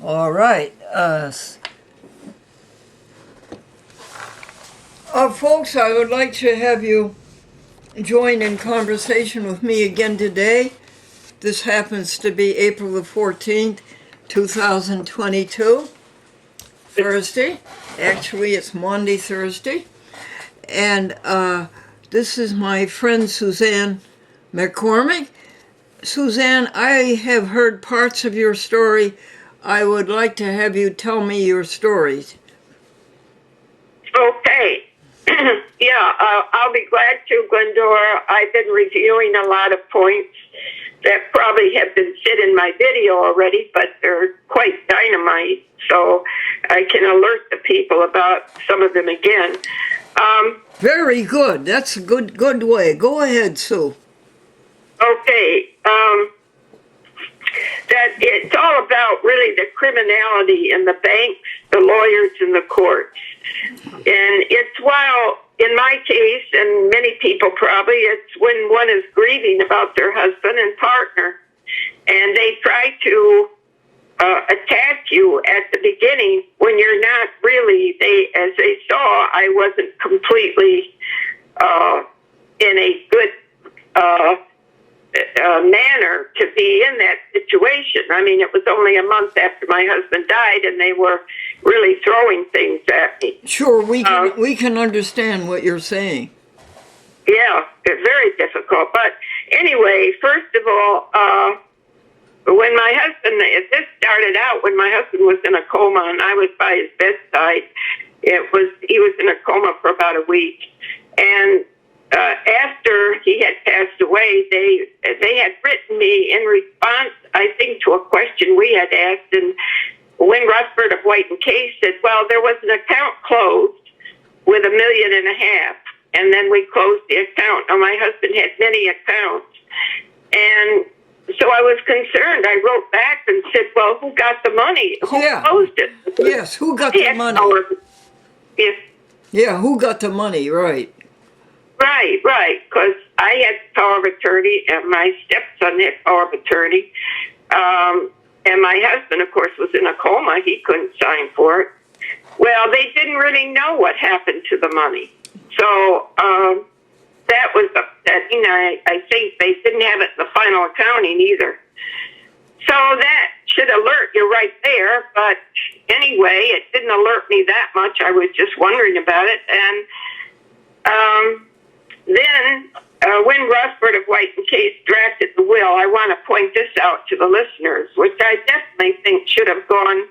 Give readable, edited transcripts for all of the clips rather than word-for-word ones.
All right. Folks, I would like to have you join in conversation with me again today. This happens to be April the 14th, 2022, Thursday. Actually, it's Maundy Thursday. And this is my friend Suzanne McCormick. Suzanne, I have heard parts of your story. I would like to have you tell me your stories. Okay. Yeah, I'll be glad to, Glendora. I've been reviewing a lot of points that probably have been said in my video already, but they're quite dynamite, so I can alert the people about some of them again. Very good. That's a good way. Go ahead, Sue. Okay. That it's all about really the criminality in the banks, the lawyers, and the courts. And it's while, in my case, and many people probably, it's when one is grieving about their husband and partner, and they try to attack you at the beginning when you're not really. As they saw, I wasn't completely in a good manner to be in that situation. I mean, it was only a month after my husband died, and they were really throwing things at me. Sure, we can understand what you're saying. Yeah, it's very difficult. But anyway, first of all, when my husband, this started out when my husband was in a coma, and I was by his bedside. He was in a coma for about a week, and after he had passed away, they had written me in response, I think, to a question we had asked, and Wynn Rusford of White and Case said, well, there was an account closed with $1.5 million, and then we closed the account. Now, my husband had many accounts, and so I was concerned. I wrote back and said, well, who got the money? Who closed it? Yes, who got the money? Yes. Yeah, who got the money, right. Right, because I had power of attorney, and my stepson had power of attorney, and my husband, of course, was in a coma. He couldn't sign for it. Well, they didn't really know what happened to the money, so that was upsetting. I think they didn't have it in the final accounting either. So that should alert you right there, but anyway, it didn't alert me that much. I was just wondering about it, and then Wynn Rusford of White and Case drafted the will. I want to point this out to the listeners, which I definitely think should have gone.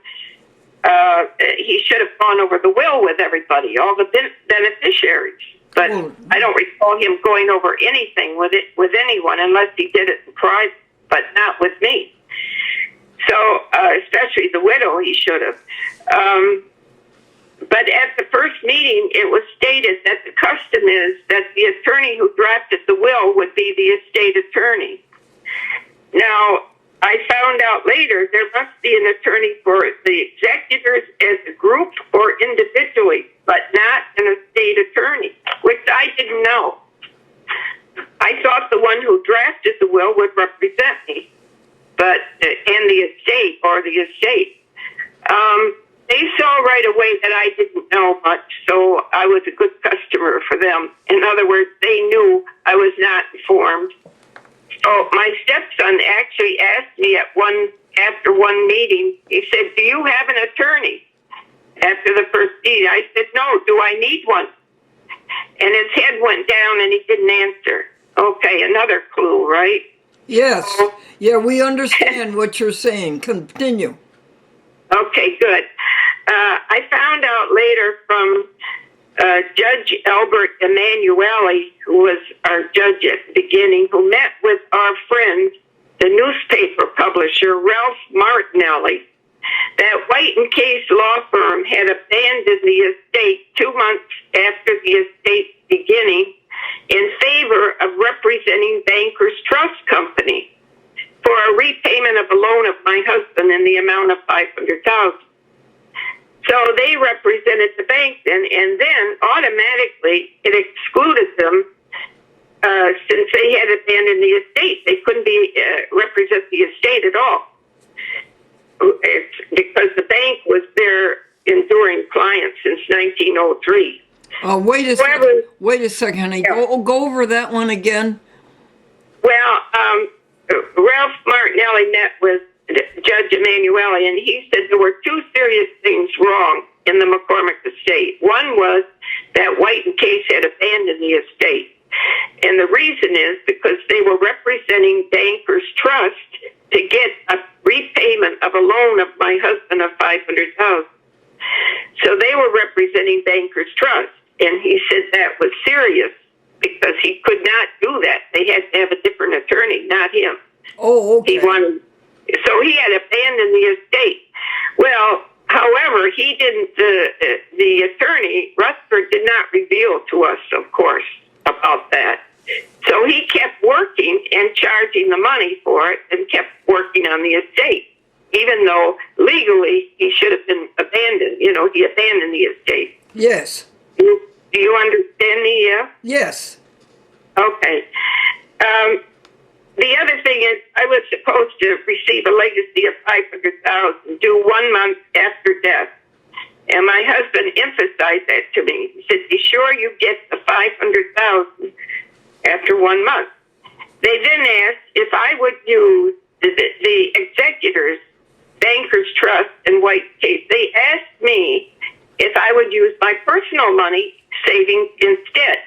He should have gone over the will with everybody, all the beneficiaries. But I don't recall him going over anything with anyone, unless he did it in private, but not with me. So, especially the widow, he should have. But at the first meeting, it was stated that the custom is that the attorney who drafted the will would be the estate attorney. Now, I found out later there must be an attorney for the executors as a group or individually, but not an estate attorney, which I didn't know. I thought the one who drafted the will would represent me, but and the estate or the estate. They saw right away that I didn't know much, so I was a good customer for them. In other words, they knew I was not informed. So my stepson actually asked me after one meeting, he said, do you have an attorney? After the first meeting, I said, no, do I need one? And his head went down and he didn't answer. Okay, another clue, right? Yes. Yeah, we understand what you're saying. Continue. Okay, good. I found out later from Judge Albert Emanuele, who was our judge at the beginning, who met with our friend, the newspaper publisher, Ralph Martinelli, that White and Case law firm had abandoned the estate 2 months after the estate's beginning in favor of representing Bankers Trust Company for a repayment of a loan of my husband in the amount of $500,000. So they represented the bank then, and then automatically it excluded them since they had abandoned the estate. They couldn't represent the estate at all. It's because enduring client since 1903. Wait wait a second, honey. Yeah. Go over that one again. Well, Ralph Martinelli met with Judge Emanuele, and he said there were two serious things wrong in the McCormick estate. One was that White and Case had abandoned the estate. And the reason is because they were representing Bankers Trust to get a repayment of a loan of my husband of $500,000. So they were representing Bankers Trust, and he said that was serious because he could not do that. They had to have a different attorney, not him. Oh, okay. So he had abandoned the estate. Well, however, he didn't. The attorney Rutherford did not reveal to us, of course, about that. So he kept working and charging the money for it, and kept working on the estate, even though legally he should have been abandoned. You know, he abandoned the estate. Yes. Do you understand me? Yeah. Yes. Okay. The other thing is, I was supposed to receive a legacy of $500,000 due 1 month after death, and my husband emphasized that to me. He said, "Be sure you get the $500,000 after 1 month." They then asked if I would use the executors, Bankers Trust and White Case. They asked me if I would use my personal money savings instead.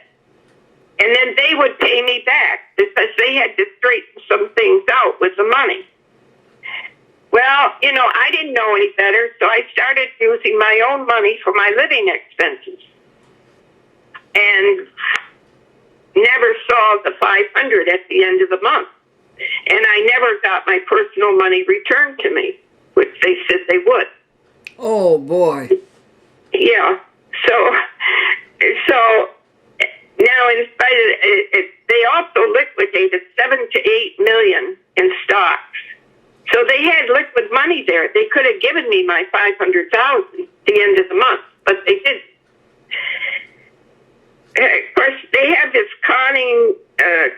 And then they would pay me back because they had to straighten some things out with the money. Well, you know, I didn't know any better, so I started using my own money for my living expenses. And never saw the $500 at the end of the month. And I never got my personal money returned to me, which they said they would. Oh, boy. Yeah. So now, in spite of it, they also liquidated 7 to 8 million in stocks. So they had liquid money there. They could have given me my $500,000 at the end of the month, but they didn't. Of course, they have this conning,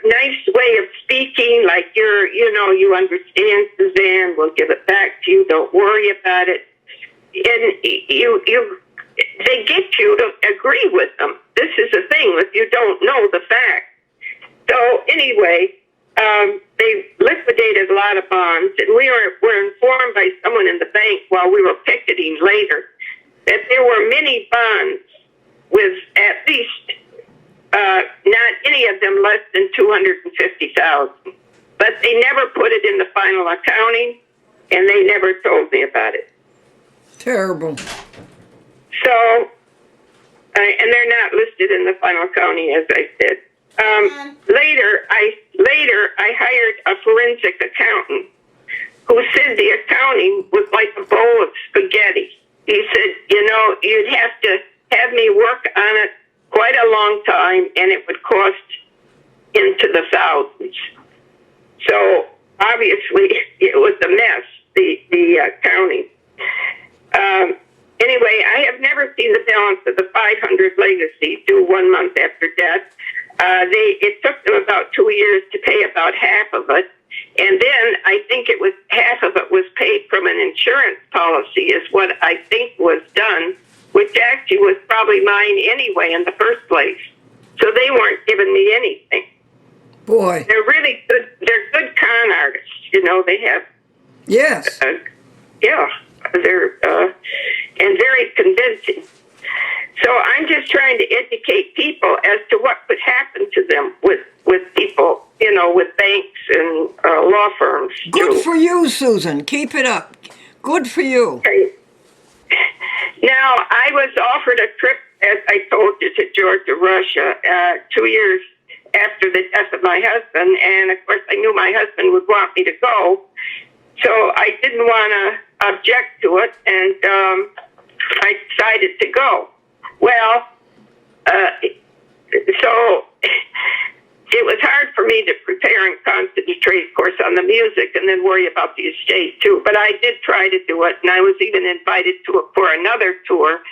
nice way of speaking, like you understand, Suzanne. We'll give it back to you. Don't worry about it. And they get you to agree with them. This is the thing, if you don't know the facts. So anyway, they liquidated a lot of bonds, and we were informed by someone in the bank while we were picketing later that there were many bonds with at least not any of them less than $250,000. But they never put it in the final accounting, and they never told me about it. Terrible. So, and they're not listed in the final accounting, as I said. Later, I hired a forensic accountant who said the accounting was like a bowl of spaghetti. He said, you'd have to have me work on it quite a long time, and it would cost into the thousands. So obviously, it was a mess, the accounting. Anyway, I have never seen the balance of the $500 legacy due 1 month after death. It took them about 2 years to pay about half of it. And then I think it was half of it was paid from an insurance policy is what I think was done, which actually was probably mine anyway in the first place. So they weren't giving me anything. Boy. They're really good. They're good con artists. They have. Yes. Yeah. They're and very convincing. So I'm just trying to educate people as to what could happen to them with people, with banks and law firms. Good for you, Susan. Keep it up. Good for you. Okay. Now, I was offered a trip, as I told you, to Georgia, Russia, 2 years after the death of my husband. And, of course, I knew my husband would want me to go. So I didn't want to object to it, and I decided to go. Well, so it was hard for me to prepare and concentrate, of course, on the music and then worry about the estate, too. But I did try to do it, and I was even invited for another tour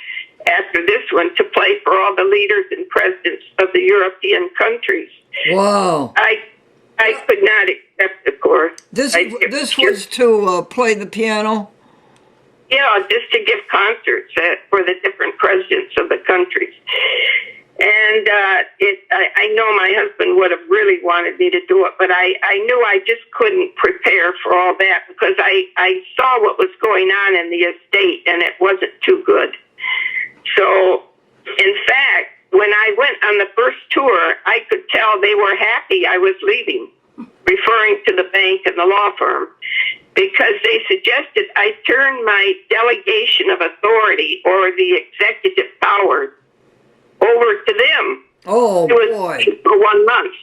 after this one to play for all the leaders and presidents of the European countries. Wow. I could not accept, of course. This was to play the piano? Yeah, just to give concerts for the different presidents of the countries. And I know my husband would have really wanted me to do it, but I knew I just couldn't prepare for all that because I saw what was going on in the estate, and it wasn't too good. So, in fact, when I went on the first tour, I could tell they were happy I was leaving, referring to the bank and the law firm, because they suggested I turn my delegation of authority or the executive powers over to them. Oh, it was boy. For 1 month.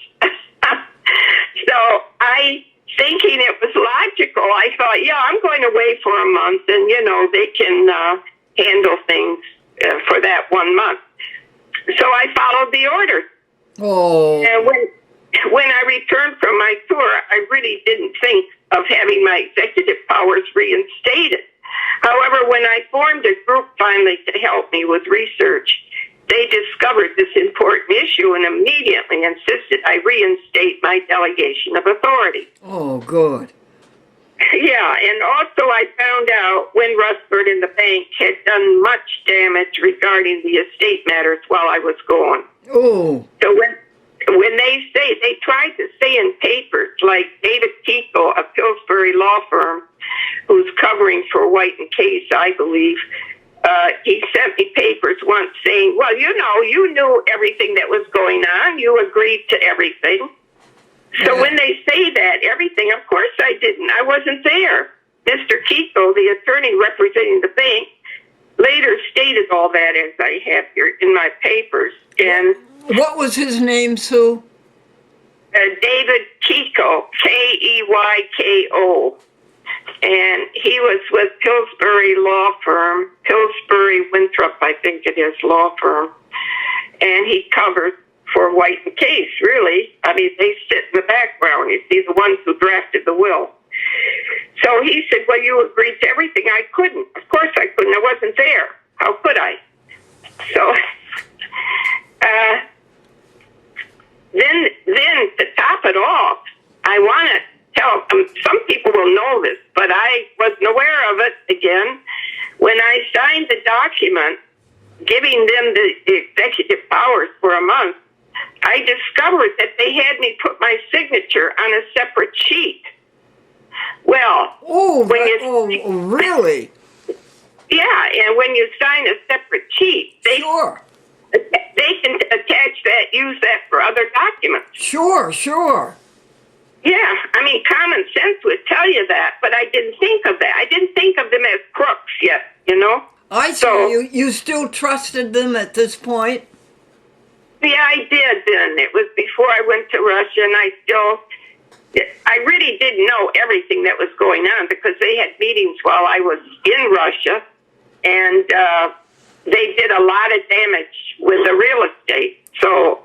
So I, thinking it was logical, I thought, yeah, I'm going away for a month, and, they can handle things for that 1 month. So I followed the order. Oh. And when I returned from my tour, I really didn't think of having my executive powers reinstated. However, when I formed a group finally to help me with research, they discovered this important issue and immediately insisted I reinstate my delegation of authority. Oh, good. Yeah, and also I found out Wynn Rusford and the bank had done much damage regarding the estate matters while I was gone. Oh. So when they tried to say in papers, like David Kiko, a Pillsbury law firm, who's covering for White and Case, I believe, he sent me papers once saying, well, you knew everything that was going on. You agreed to everything. So when they say that, everything, of course I didn't. I wasn't there. Mr. Kiko, the attorney representing the bank, later stated all that, as I have here in my papers. And what was his name, Sue? David Kiko, Keyko. And he was with Pillsbury Law Firm, Pillsbury Winthrop, I think it is, law firm. And he covered for White and Case, really. I mean, they sit in the background. You see, the ones who drafted the will. So he said, well, you agreed to everything. I couldn't. Of course I couldn't. I wasn't there. How could I? So then to top it off, I want to tell, some people will know this, but I wasn't aware of it again. When I signed the document giving them the executive powers for a month, I discovered that they had me put my signature on a separate sheet. Well, really? Yeah, and when you sign a separate sheet, they can attach that, use that for other documents. Sure. Yeah, I mean, common sense would tell you that, but I didn't think of that. I didn't think of them as crooks yet, I see. So, you still trusted them at this point? Yeah, I did then. It was before I went to Russia, and I really didn't know everything that was going on because they had meetings while I was in Russia, and they did a lot of damage with the real estate. So,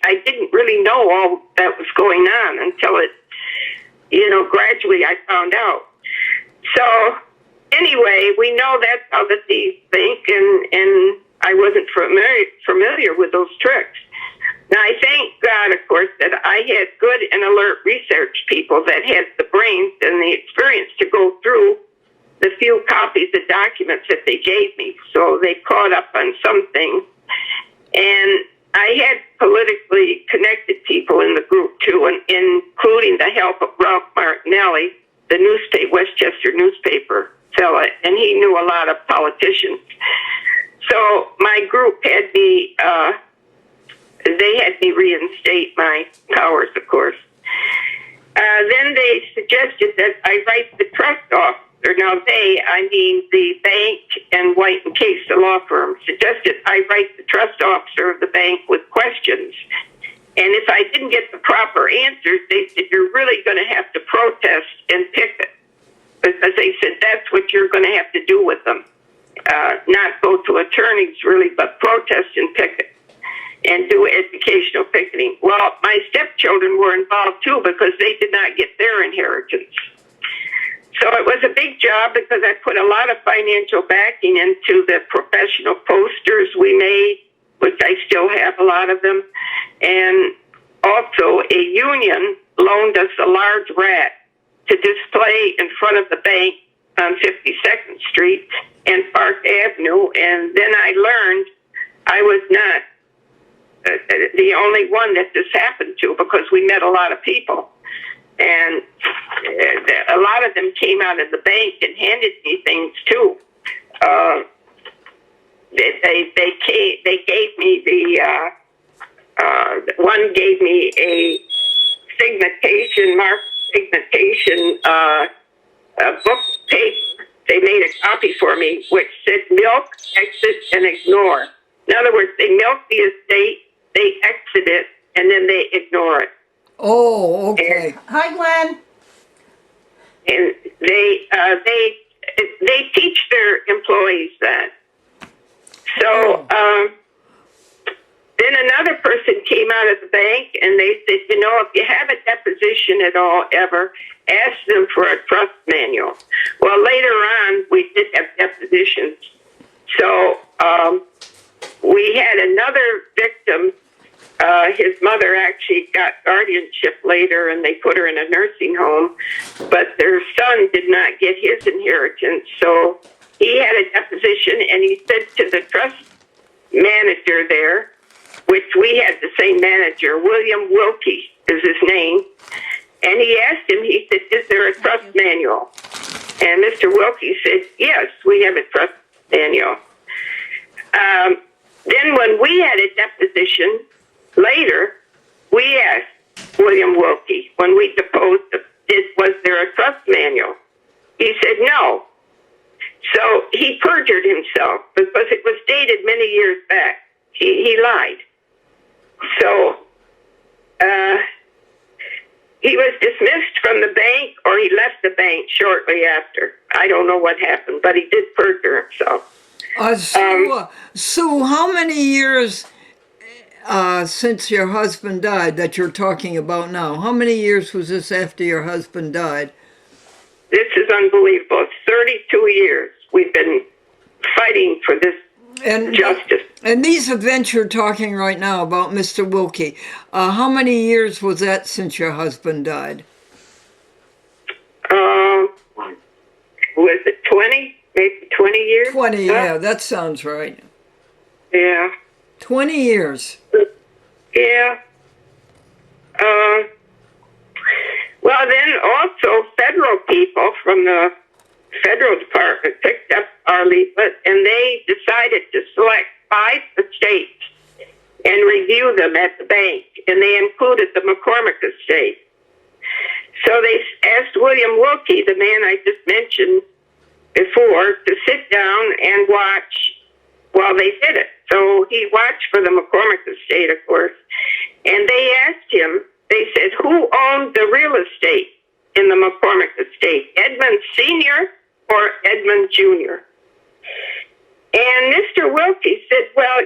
I didn't really know all that was going on until it, gradually I found out. So, anyway, we know that's how the thieves think, and I wasn't familiar with those tricks. Now, I thank God, of course, that I had good and alert research people that had the brains and the experience to go through the few copies of documents that they gave me. So they caught up on some things. And I had politically connected people in the group, too, including the help of Ralph Martinelli, the Westchester newspaper fella, and he knew a lot of politicians. So my group had me, they had me reinstate my powers, of course. Then they suggested that I write the trust officer. Now I mean the bank and White and Case, the law firm, suggested I write the trust officer of the bank with questions. And if I didn't get the proper answers, they said, you're really going to have to protest and picket. Because they said that's what you're going to have to do with them. Not go to attorneys, really, but protest and picket and do educational picketing. Well, my stepchildren were involved, too, because they did not get their inheritance. So it was a big job because I put a lot of financial backing into the professional posters we made, which I still have a lot of them. And also a union loaned us a large rat to display in front of the bank on 52nd Street and Park Avenue, and then I learned I was not the only one that this happened to, because we met a lot of people. And a lot of them came out of the bank and handed me things too. They gave me one gave me a mark segmentation book paper. They made a copy for me which said milk, exit, and ignore. In other words, they milk the estate, they exit it, and then they ignore it. Oh, okay. Hi, Glenn. And they teach their employees that. So then another person came out of the bank and they said, if you have a deposition at all ever, ask them for a trust manual. Well, later on, we did have depositions. So we had another victim. His mother actually got guardianship later, and they put her in a nursing home, but their son did not get his inheritance. So he had a deposition, and he said to the trust manager there, which we had the same manager, William Wilkie is his name, and he asked him, he said, is there a trust manual? And Mr. Wilkie said, yes, we have a trust manual. Then when we had a deposition later, we asked William Wilkie, when we deposed him, was there a trust manual? He said no. So he perjured himself because it was dated many years back. He lied. So he was dismissed from the bank, or he left the bank shortly after. I don't know what happened, but he did perjure himself. Sue, how many years since your husband died that you're talking about now? How many years was this after your husband died? This is unbelievable. It's 32 years we've been fighting for this justice. And these events you're talking right now about Mr. Wilkie, how many years was that since your husband died? Was it 20? Maybe 20 years? 20, yeah, that sounds right. Yeah. 20 years. Yeah. Well, then also federal people from the federal department picked up our leaflet, and they decided to select 5 estates and review them at the bank, and they included the McCormick estate. So they asked William Wilkie, the man I just mentioned before, to sit down and watch while they did it. So he watched for the McCormick estate, of course, and they asked him, they said, who owned the real estate in the McCormick estate, Edmund Sr. or Edmund Jr.? And Mr. Wilkie said, well,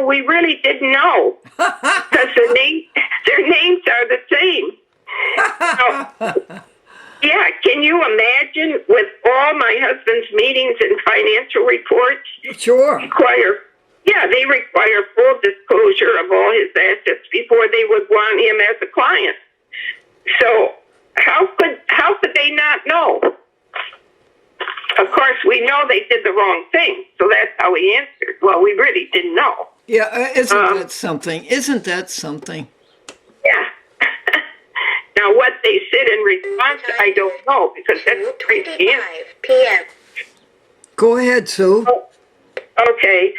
we really didn't know because their names are the same. So, yeah, can you imagine with all my husband's meetings and financial reports? Sure. They require full disclosure of all his assets before they would want him as a client. So how could they not know? Of course, we know they did the wrong thing, so that's how he answered. Well, we really didn't know. Yeah, isn't that something? Isn't that something? Yeah. Now, what they said in response, I don't know, because that's crazy. p.m. Go ahead, Sue. Oh, okay.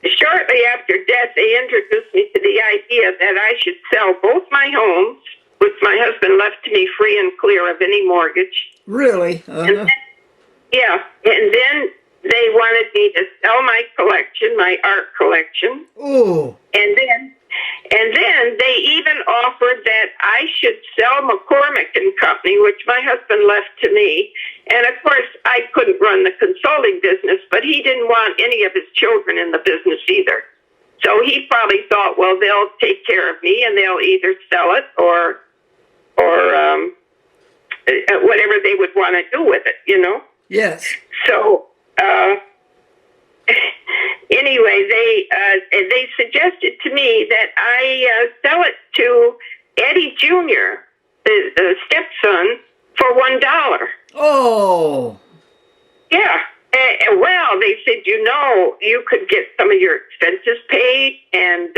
Shortly after death, they introduced me to the idea that I should sell both my homes, which my husband left to me free and clear of any mortgage. Really? And then they wanted me to sell my collection, my art collection. Oh. And then they even offered that I should sell McCormick and Company, which my husband left to me. And of course, I couldn't run the consulting business, but he didn't want any of his children in the business either. So he probably thought, well, they'll take care of me and they'll either sell it or whatever they would want to do with it, Yes. So anyway, they suggested to me that I sell it to Eddie Jr., the stepson, for $1. Oh, you could get some of your expenses paid, and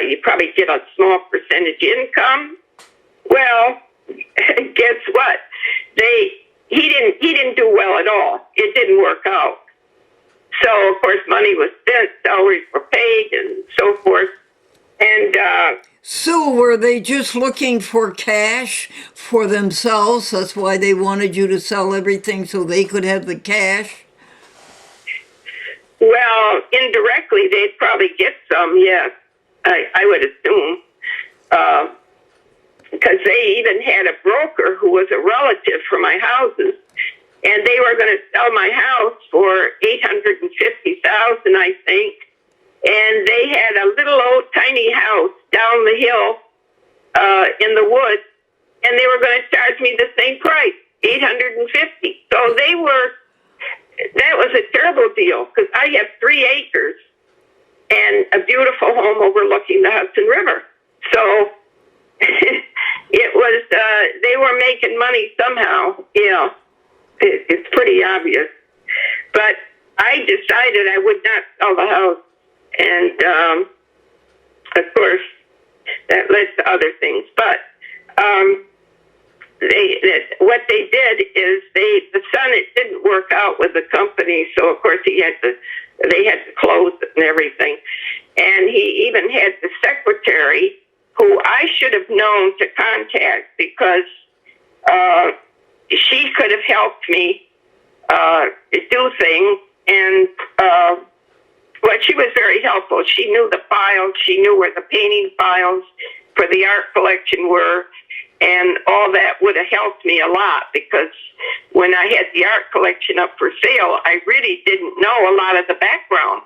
you probably get a small percentage income. Well, guess what? He didn't do well at all. It didn't work out. So of course, money was spent, salaries were paid, and so forth. And Sue, were they just looking for cash for themselves? That's why they wanted you to sell everything so they could have the cash? well, indirectly, they'd probably get some. Yes, I would assume. Because they even had a broker who was a relative for my houses, and they were going to sell my house for $850,000, I think. And they had a little old tiny house down the hill in the woods, and they were going to charge me the same price, $850,000. So that was a terrible deal because I have 3 acres and a beautiful home overlooking the Hudson River. So it was, they were making money somehow. Yeah, it's pretty obvious. But I decided I would not sell the house. And, of course, that led to other things. But what they did is the son, it didn't work out with the company. So, of course, they had to close it and everything. And he even had the secretary who I should have known to contact because she could have helped me do things. And but she was very helpful. She knew the files. She knew where the painting files for the art collection were. And all that would have helped me a lot because when I had the art collection up for sale, I really didn't know a lot of the background.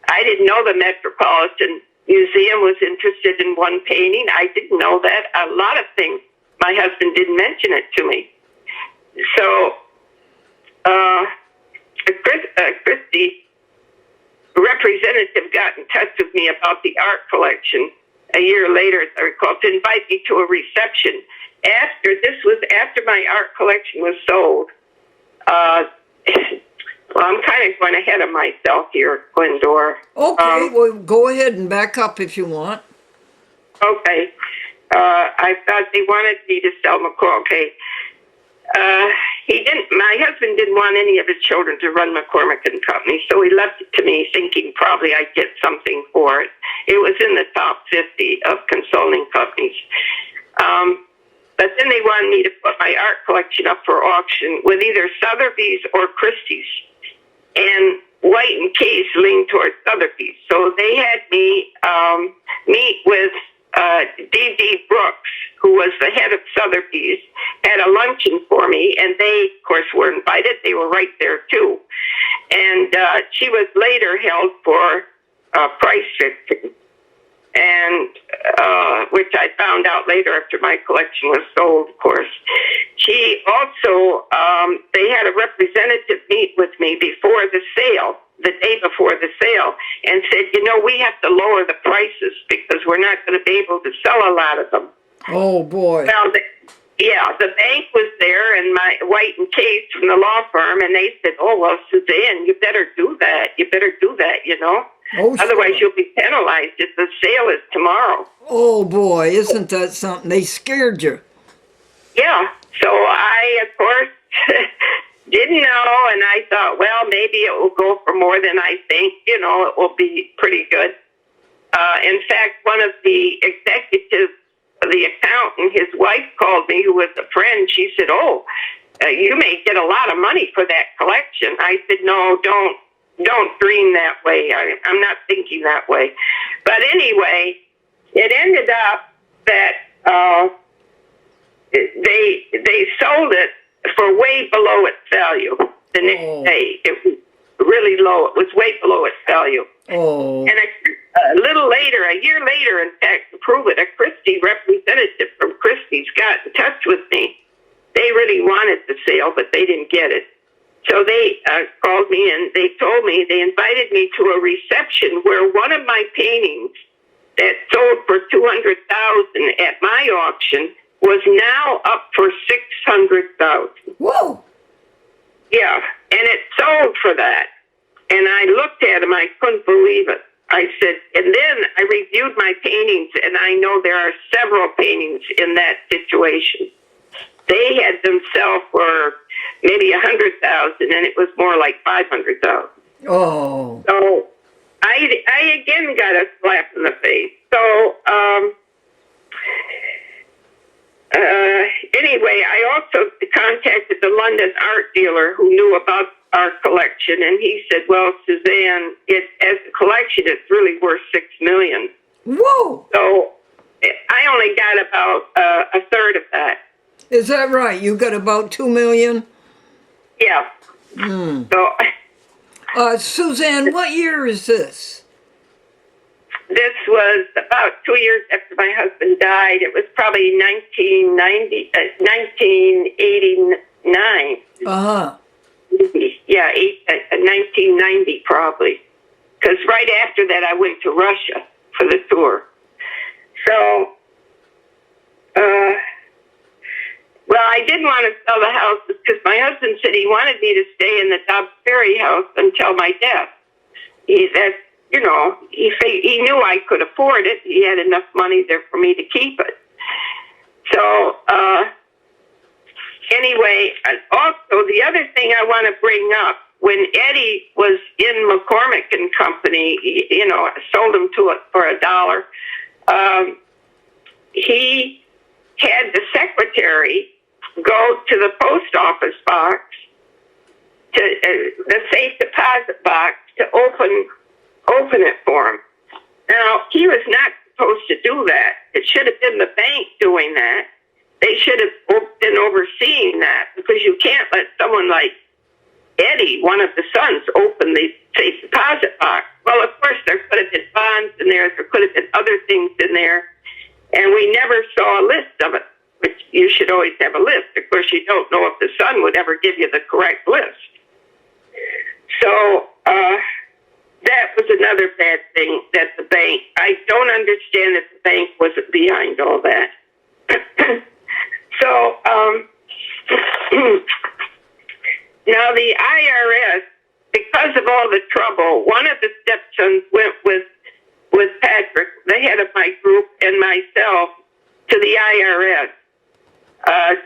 I didn't know the Metropolitan Museum was interested in one painting. I didn't know that. A lot of things. My husband didn't mention it to me. So, Christy, representative, got in touch with me about the art collection a year later, as I recall, to invite me to a reception. After my art collection was sold. Well, I'm kind of going ahead of myself here, Glendora. Okay, well, go ahead and back up if you want. Okay. I thought they wanted me to sell McCormick. Okay. My husband didn't want any of his children to run McCormick and Company, so he left it to me thinking probably I'd get something for it. It was in the top 50 of consulting companies. But then they wanted me to put my art collection up for auction with either Sotheby's or Christie's. And White and Case leaned towards Sotheby's. So they had me meet with D.D. Brooks, who was the head of Sotheby's, had a luncheon for me, and they, of course, were invited. They were right there, too. And she was later held for price fixing, and which I found out later after my collection was sold, of course. She also, they had a representative meet with me before the sale, the day before the sale, and said, we have to lower the prices because we're not going to be able to sell a lot of them. Oh, boy. Well, the bank was there and my White and Case from the law firm, and they said, oh, well, Suzanne, you better do that. Oh, sure. Otherwise, you'll be penalized if the sale is tomorrow. Oh, boy, isn't that something? They scared you. Yeah. So I, of course, didn't know, and I thought, well, maybe it will go for more than I think. It will be pretty good. In fact, one of the executives, the accountant, his wife called me, who was a friend. She said, oh, you may get a lot of money for that collection. I said, no, don't dream that way. I'm not thinking that way. But anyway, it ended up that they sold it for way below its value the next day. It was really low. It was way below its value. Oh. And a year later, in fact, to prove it, a Christie representative from Christie's got in touch with me. They really wanted the sale, but they didn't get it. So they called me and they told me, they invited me to a reception where one of my paintings that sold for $200,000 at my auction was now up for $600,000. Whoa! Yeah, and it sold for that. And I looked at him. I couldn't believe it. I said, and then I reviewed my paintings, and I know there are several paintings in that situation. They had themselves for maybe 100,000, and it was more like 500,000. Oh. So I again got a slap in the face. So anyway, I also contacted the London art dealer who knew about our collection, and he said, "Well, Suzanne, as a collection, it's really worth $6 million." Whoa! So I only got about a third of that. Is that right? You got about $2 million? Yeah. So Suzanne, what year is this? this was about 2 years after my husband died. It was probably 1989. Uh-huh. Yeah, 1990 probably. Because right after that, I went to Russia for the tour. So, well, I didn't want to sell the house because my husband said he wanted me to stay in the Dobbs Ferry house until my death. He knew I could afford it. He had enough money there for me to keep it. So, anyway, also the other thing I want to bring up, when Eddie was in McCormick and Company, I sold him to it for $1. He had the secretary go to the post office box, to the safe deposit box, to open it for him. Now, he was not supposed to do that. It should have been the bank doing that. They should have been overseeing that, because you can't let someone like Eddie, one of the sons, open the safe deposit box. Well, of course, there could have been bonds in there. There could have been other things in there. And we never saw a list of it, which you should always have a list. Of course, you don't know if the son would ever give you the correct list. So that was another bad thing, that the bank, I don't understand that the bank wasn't behind all that. So now the IRS, because of all the trouble, one of the stepsons went with Patrick, the head of my group, and myself to the IRS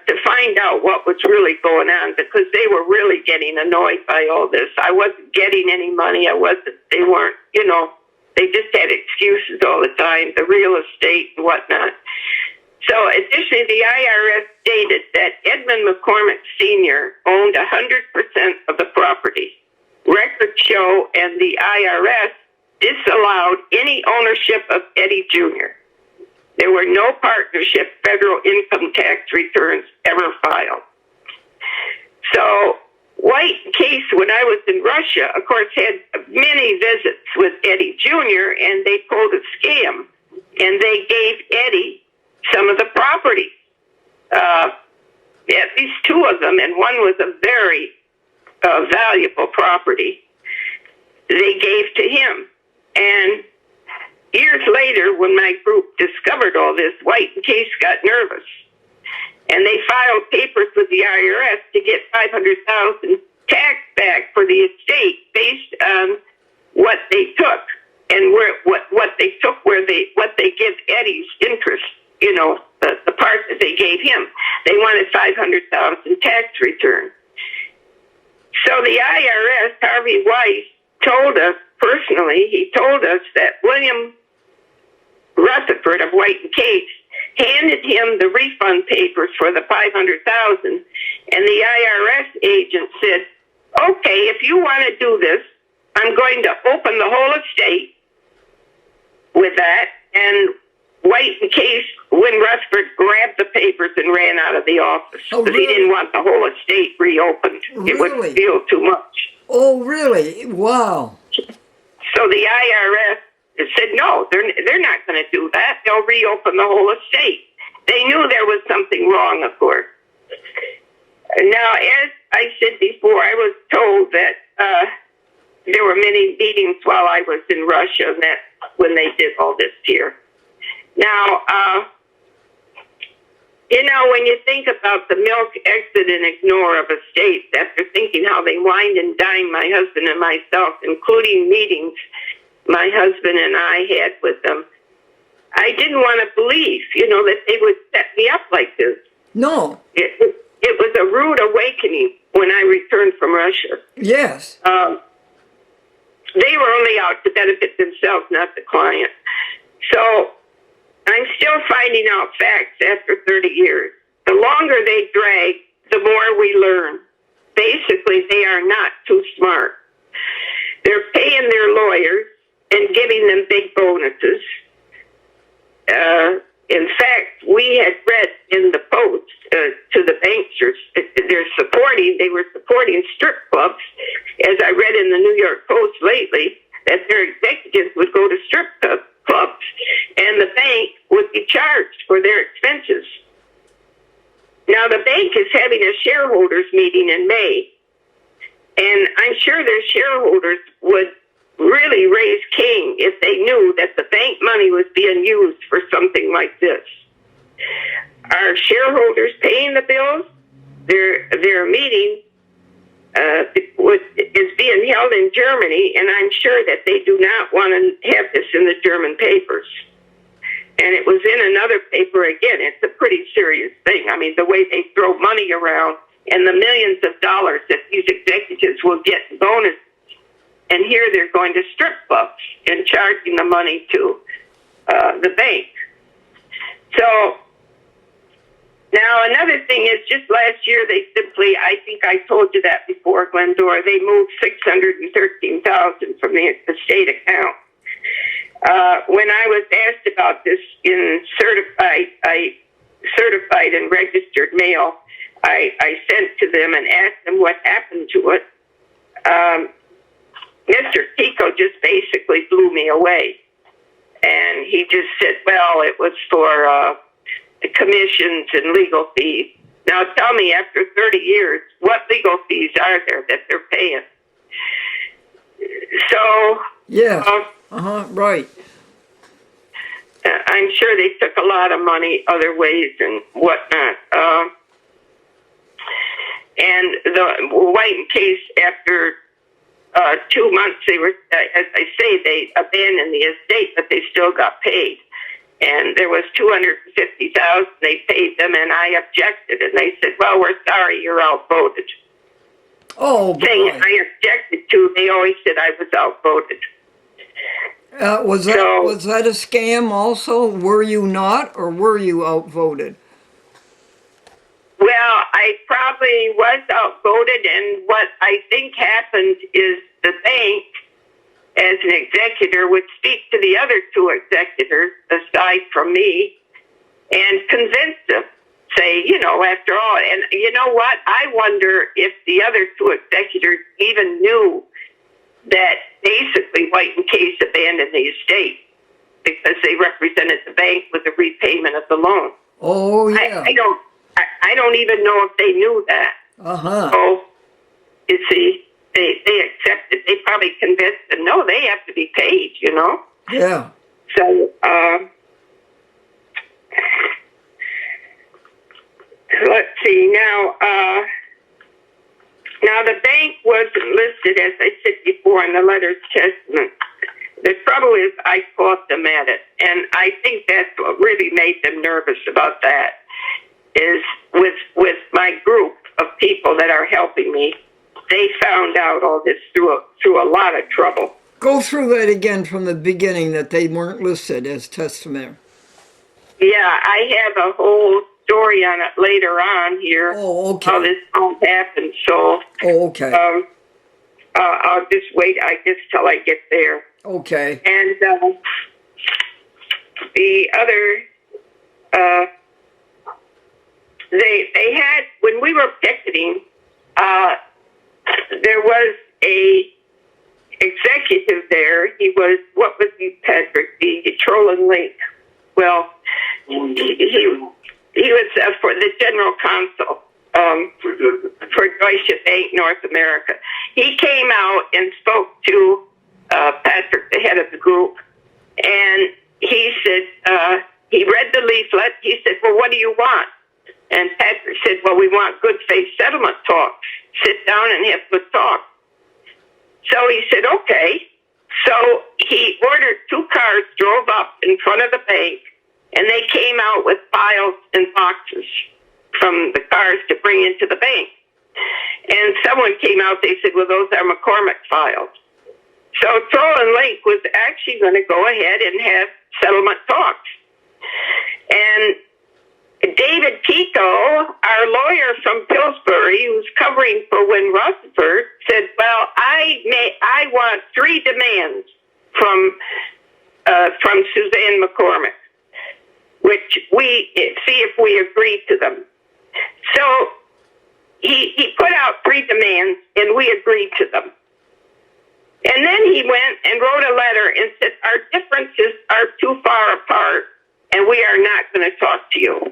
to find out what was really going on, because they were really getting annoyed by all this. I wasn't getting any money. They weren't, they just had excuses all the time, the real estate and whatnot. So additionally, the IRS stated that Edmund McCormick Sr. owned 100% of the property. Records show, and the IRS disallowed any ownership of Eddie Jr. There were no partnership federal income tax returns ever filed. So White and Case, when I was in Russia, of course, had many visits with Eddie Jr., and they pulled a scam, and they gave Eddie some of the property, at least two of them, and one was a very valuable property they gave to him. And years later, when my group discovered all this, White and Case got nervous, and they filed papers with the IRS to get $500,000 tax back for the estate based on what they took and what they took, what they give Eddie's interest. The part that they gave him. They wanted $500,000 tax return. So the IRS, Harvey Weiss, told us personally, he told us that William Rutherford of White and Case handed him the refund papers for the $500,000, and the IRS agent said, "Okay, if you want to do this, I'm going to open the whole estate with that." And White and Case, Wynn Rutherford, grabbed the papers and ran out of the office because he didn't want the whole estate reopened. Really? It would feel too much. Oh, really? Wow. So the IRS said, no, they're not going to do that. They'll reopen the whole estate. They knew there was something wrong, of course. Now, as I said before, I was told that there were many meetings while I was in Russia when they did all this here. Now, You know, when you think about the milk, exit, and ignore of estates, after thinking how they wined and dined my husband and myself, including meetings my husband and I had with them, I didn't want to believe, that they would set me up like this. No. It was a rude awakening when I returned from Russia. Yes. They were only out to benefit themselves, not the client. So I'm still finding out facts after 30 years. The longer they drag, the more we learn. Basically, they are not too smart. They're paying their lawyers and giving them big bonuses. In fact, we had read in the Post to the banksters, they were supporting strip clubs, as I read in the New York Post lately, that their executives would go to strip clubs and the bank would be charged for their expenses. Now, the bank is having a shareholders meeting in May, and I'm sure their shareholders would really raise King if they knew that the bank money was being used for something like this. Are shareholders paying the bills? Their meeting is being held in Germany, and I'm sure that they do not want to have this in the German papers. And it was in another paper again. It's a pretty serious thing. I mean, the way they throw money around and the millions of dollars that these executives will get in bonus. And here they're going to strip clubs and charging the money to the bank. So now another thing is, just last year they simply, I think I told you that before, Glendora, they moved $613,000 from the estate account. When I was asked about this in certified and registered mail, I sent to them and asked them what happened to it. Mr. Tico just basically blew me away. And he just said, well, it was for commissions and legal fees. Now tell me, after 30 years, what legal fees are there that they're paying? So... Yes. Right. I'm sure they took a lot of money other ways and whatnot. And the White case, after 2 months, they were, as I say, they abandoned the estate, but they still got paid. And there was $250,000 they paid them, and I objected, and they said, "Well, we're sorry, you're outvoted." Oh, boy. Thing I objected to, they always said I was outvoted. Was that a scam also? Were you not, or were you outvoted? Well, I probably was outvoted, and what I think happened is the bank, as an executor, would speak to the other two executors, aside from me, and convince them, say, after all, and you know what? I wonder if the other two executors even knew that basically White and Case abandoned the estate because they represented the bank with the repayment of the loan. Oh, yeah. I don't even know if they knew that. So, you see, they accepted. They probably convinced them, no, they have to be paid, Yeah. So, let's see. Now the bank wasn't listed, as I said before, in the letters testament. The trouble is I caught them at it, and I think that's what really made them nervous about that, is with my group of people that are helping me, they found out all this through a lot of trouble. Go through that again from the beginning, that they weren't listed as testament. Yeah, I have a whole story on it later on here. Oh, okay. How this all happened. So, okay. I'll just wait, I guess, till I get there. Okay. And the other, they had, when we were picketing, there was a executive there. He was, what was he, Patrick? The Trolling Link. Well, he was for the general counsel for Deutsche Bank North America. He came out and spoke to Patrick, the head of the group, and he said, he read the leaflet. He said, well, what do you want? And Patrick said, well, we want good faith settlement talks. Sit down and have good talk. So he said, okay. So he ordered 2 cars, drove up in front of the bank, and they came out with files and boxes from the cars to bring into the bank. And someone came out, they said, well, those are McCormick files. So Troll and Link was actually going to go ahead and have settlement talks. And David Pico, our lawyer from Pillsbury, who's covering for Win Rutherford, said, well, I want 3 demands from Suzanne McCormick, which we see if we agree to them. So he put out 3 demands, and we agreed to them. And then he went and wrote a letter and said, our differences are too far apart, and we are not going to talk to you.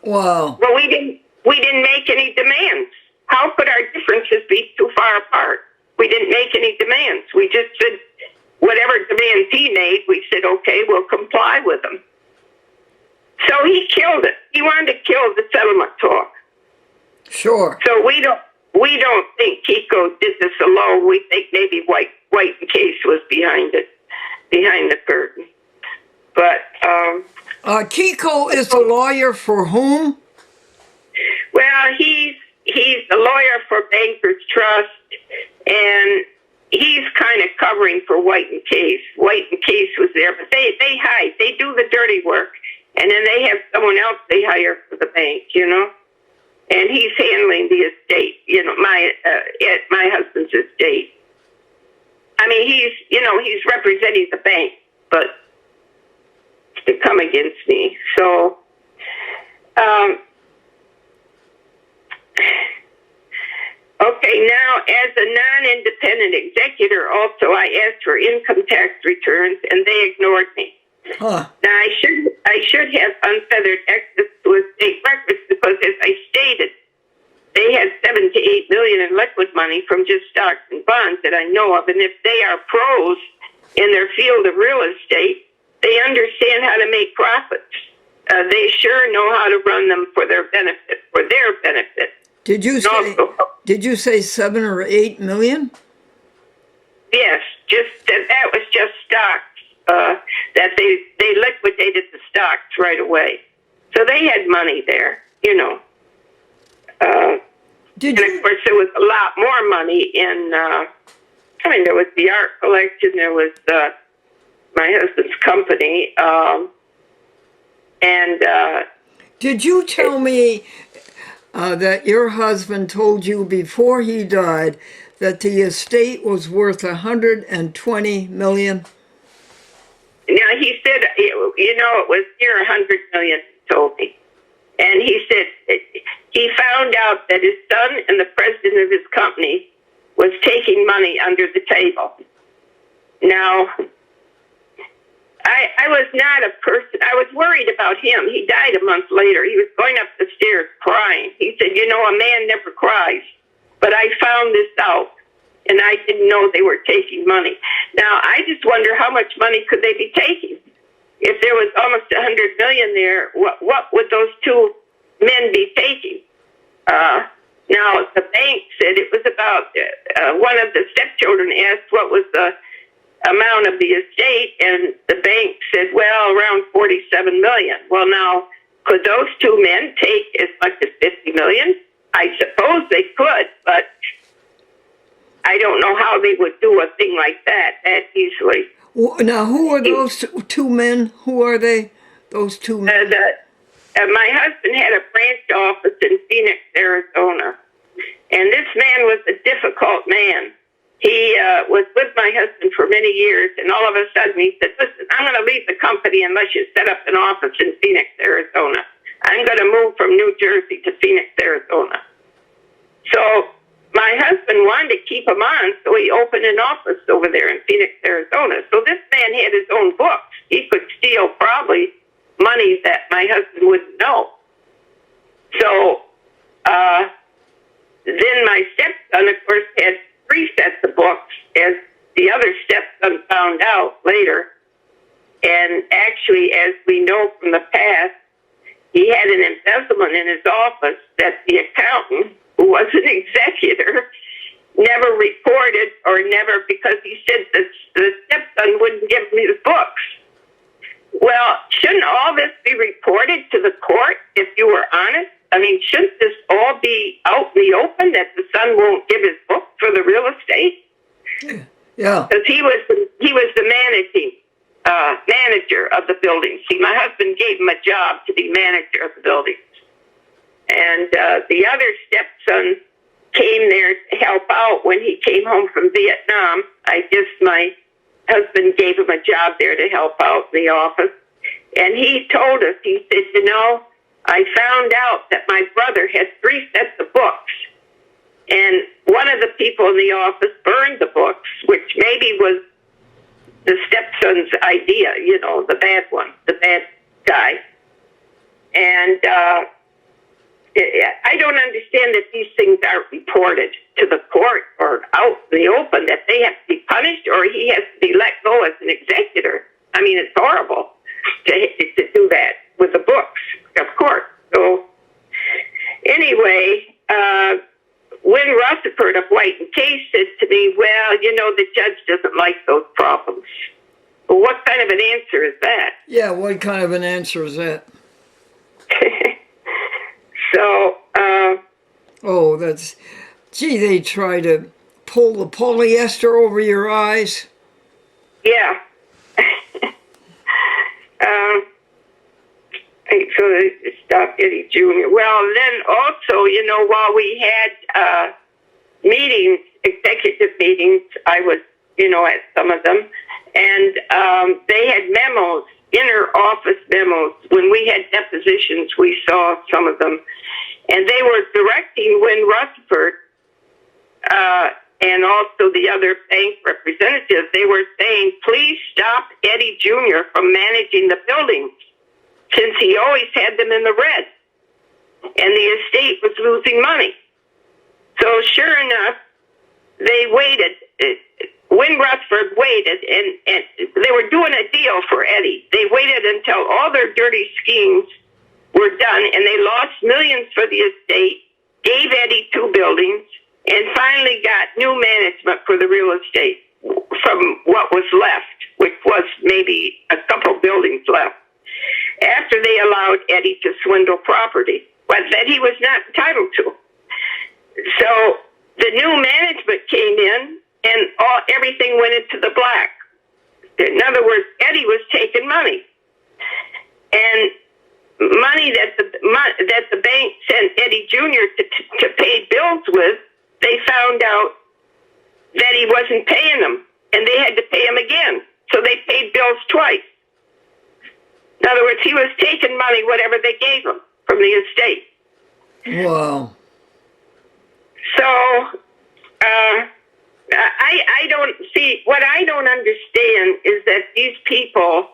Wow. Well, we didn't make any demands. How could our differences be too far apart? We didn't make any demands. We just said whatever demands he made, we said, okay, we'll comply with them. So he killed it. He wanted to kill the settlement talk. Sure. So we don't think Kiko did this alone. We think maybe White and Case was behind it, behind the curtain. But Kiko is a lawyer for whom? well, he's a lawyer for Bankers Trust, and he's kind of covering for White and Case. White and Case was there, but they hide. They do the dirty work, and then they have someone else they hire for the bank, you know. And he's handling the estate, you know, my husband's estate. I mean, he's representing the bank, but to come against me. So, okay, now as a non-independent executor, also I asked for income tax returns, and they ignored me. Huh. Now I should have unfeathered access to estate records because, as I stated, they had $7 to $8 million in liquid money from just stocks and bonds that I know of, and if they are pros in their field of real estate, they understand how to make profits. They sure know how to run them for their benefit. Did you say 7 or 8 million? Yes, that was just stocks. That they liquidated the stocks right away. So they had money there, you know. Of course, there was a lot more money in, there was the art collection, there was my husband's company, Did you tell me that your husband told you before he died that the estate was worth $120 million? Now, he said, it was near $100 million, he told me. And he said he found out that his son and the president of his company was taking money under the table. Now, I was not a person, I was worried about him. He died a month later. He was going up the stairs crying. He said, a man never cries. But I found this out, and I didn't know they were taking money. Now, I just wonder how much money could they be taking? If there was almost $100 million there, what would those 2 men be taking? Now, the bank said it was about, one of the stepchildren asked what was the amount of the estate, and the bank said, well, around $47 million. Well, now, could those 2 men take as much as $50 million? I suppose they could, but I don't know how they would do a thing like that easily. Now, who are those 2 men? Who are they, those 2 men? My husband had a branch office in Phoenix, Arizona, and this man was a difficult man. He was with my husband for many years, and all of a sudden he said, listen, I'm going to leave the company unless you set up an office in Phoenix, Arizona. I'm going to move from New Jersey to Phoenix, Arizona. So my husband wanted to keep him on, so he opened an office over there in Phoenix, Arizona. So this man had his own books. He could steal probably money that my husband wouldn't know. So then my stepson, of course, had 3 sets of books, as the other stepson found out later. And actually, as we know from the past, he had an embezzlement in his office that the accountant, who was an executor, never reported or never, because he said that the stepson wouldn't give me the books. Well, shouldn't all this be reported to the court if you were honest? I mean, shouldn't this all be out in the open that the son won't give his book for the real estate? Yeah. Because he was the manager of the building. See, my husband gave him a job to be manager of the buildings. And the other stepson came there to help out when he came home from Vietnam. My husband gave him a job there to help out in the office. And he told us, he said, you know, I found out that my brother had 3 sets of books. And one of the people in the office burned the books, which maybe was the stepson's idea, you know, the bad one, the bad guy. And I don't understand that these things aren't reported to the court or out in the open, that they have to be punished or he has to be let go as an executor. I mean, it's horrible to do that with the books, of course. So anyway, Win Rutherford of White and Case said to me, well, you know, the judge doesn't like those problems. Well, what kind of an answer is that? Yeah, what kind of an answer is that? So, oh, they try to pull the polyester over your eyes. Yeah. So stop Eddie Jr. Well, then also, you know, while we had meetings, executive meetings, I was, you know, at some of them, and they had memos, inner office memos. When we had depositions, we saw some of them, and they were directing Win Rutherford and also the other bank representatives. They were saying, please stop Eddie Jr. from managing the buildings, since he always had them in the red, and the estate was losing money. So sure enough, they waited. Win Rutherford waited, and they were doing a deal for Eddie. They waited until all their dirty schemes were done, and they lost millions for the estate, gave Eddie 2 buildings, and finally got new management for the real estate from what was left, which was maybe a couple buildings left, after they allowed Eddie to swindle property, but that he was not entitled to. So the new management came in, and everything went into the black. In other words, Eddie was taking money, and money that the bank sent Eddie Jr. to pay bills with. They found out that he wasn't paying them, and they had to pay him again. So they paid bills twice. In other words, he was taking money, whatever they gave him, from the estate. Wow. So, I don't see, what I don't understand is that these people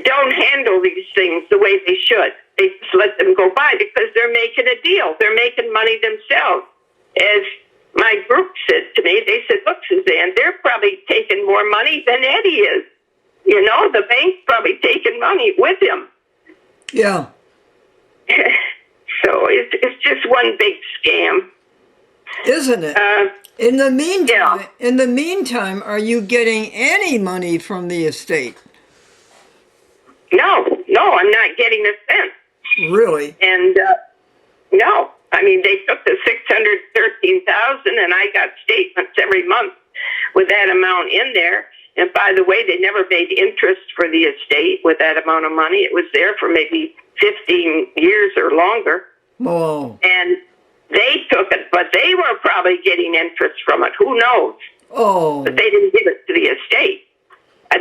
don't handle these things the way they should. They just let them go by because they're making a deal. They're making money themselves. As my group said to me, they said, look, Suzanne, they're probably taking more money than Eddie is. You know, the bank's probably taking money with him. Yeah. So it's just one big scam. Isn't it? In the meantime, are you getting any money from the estate? No, I'm not getting a cent. Really? And no, I mean, they took the $613,000, and I got statements every month with that amount in there. And by the way, they never made interest for the estate with that amount of money. It was there for maybe 15 years or longer. Oh. And they took it, but they were probably getting interest from it. Who knows? Oh. But they didn't give it to the estate.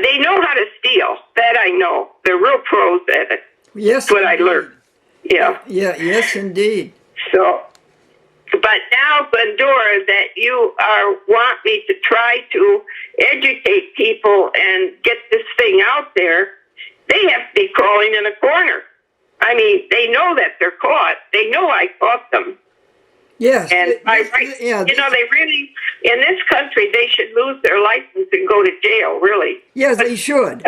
They know how to steal. That I know. They're real pros at it. Yes, that's what indeed. I learned. Yeah. Yes, indeed. So, but now, Glendora, that you want me to try to educate people and get this thing out there, they have to be crawling in a corner. I mean, they know that they're caught. They know I caught them. Yes. And they really, in this country, they should lose their license and go to jail, really. Yes, they should.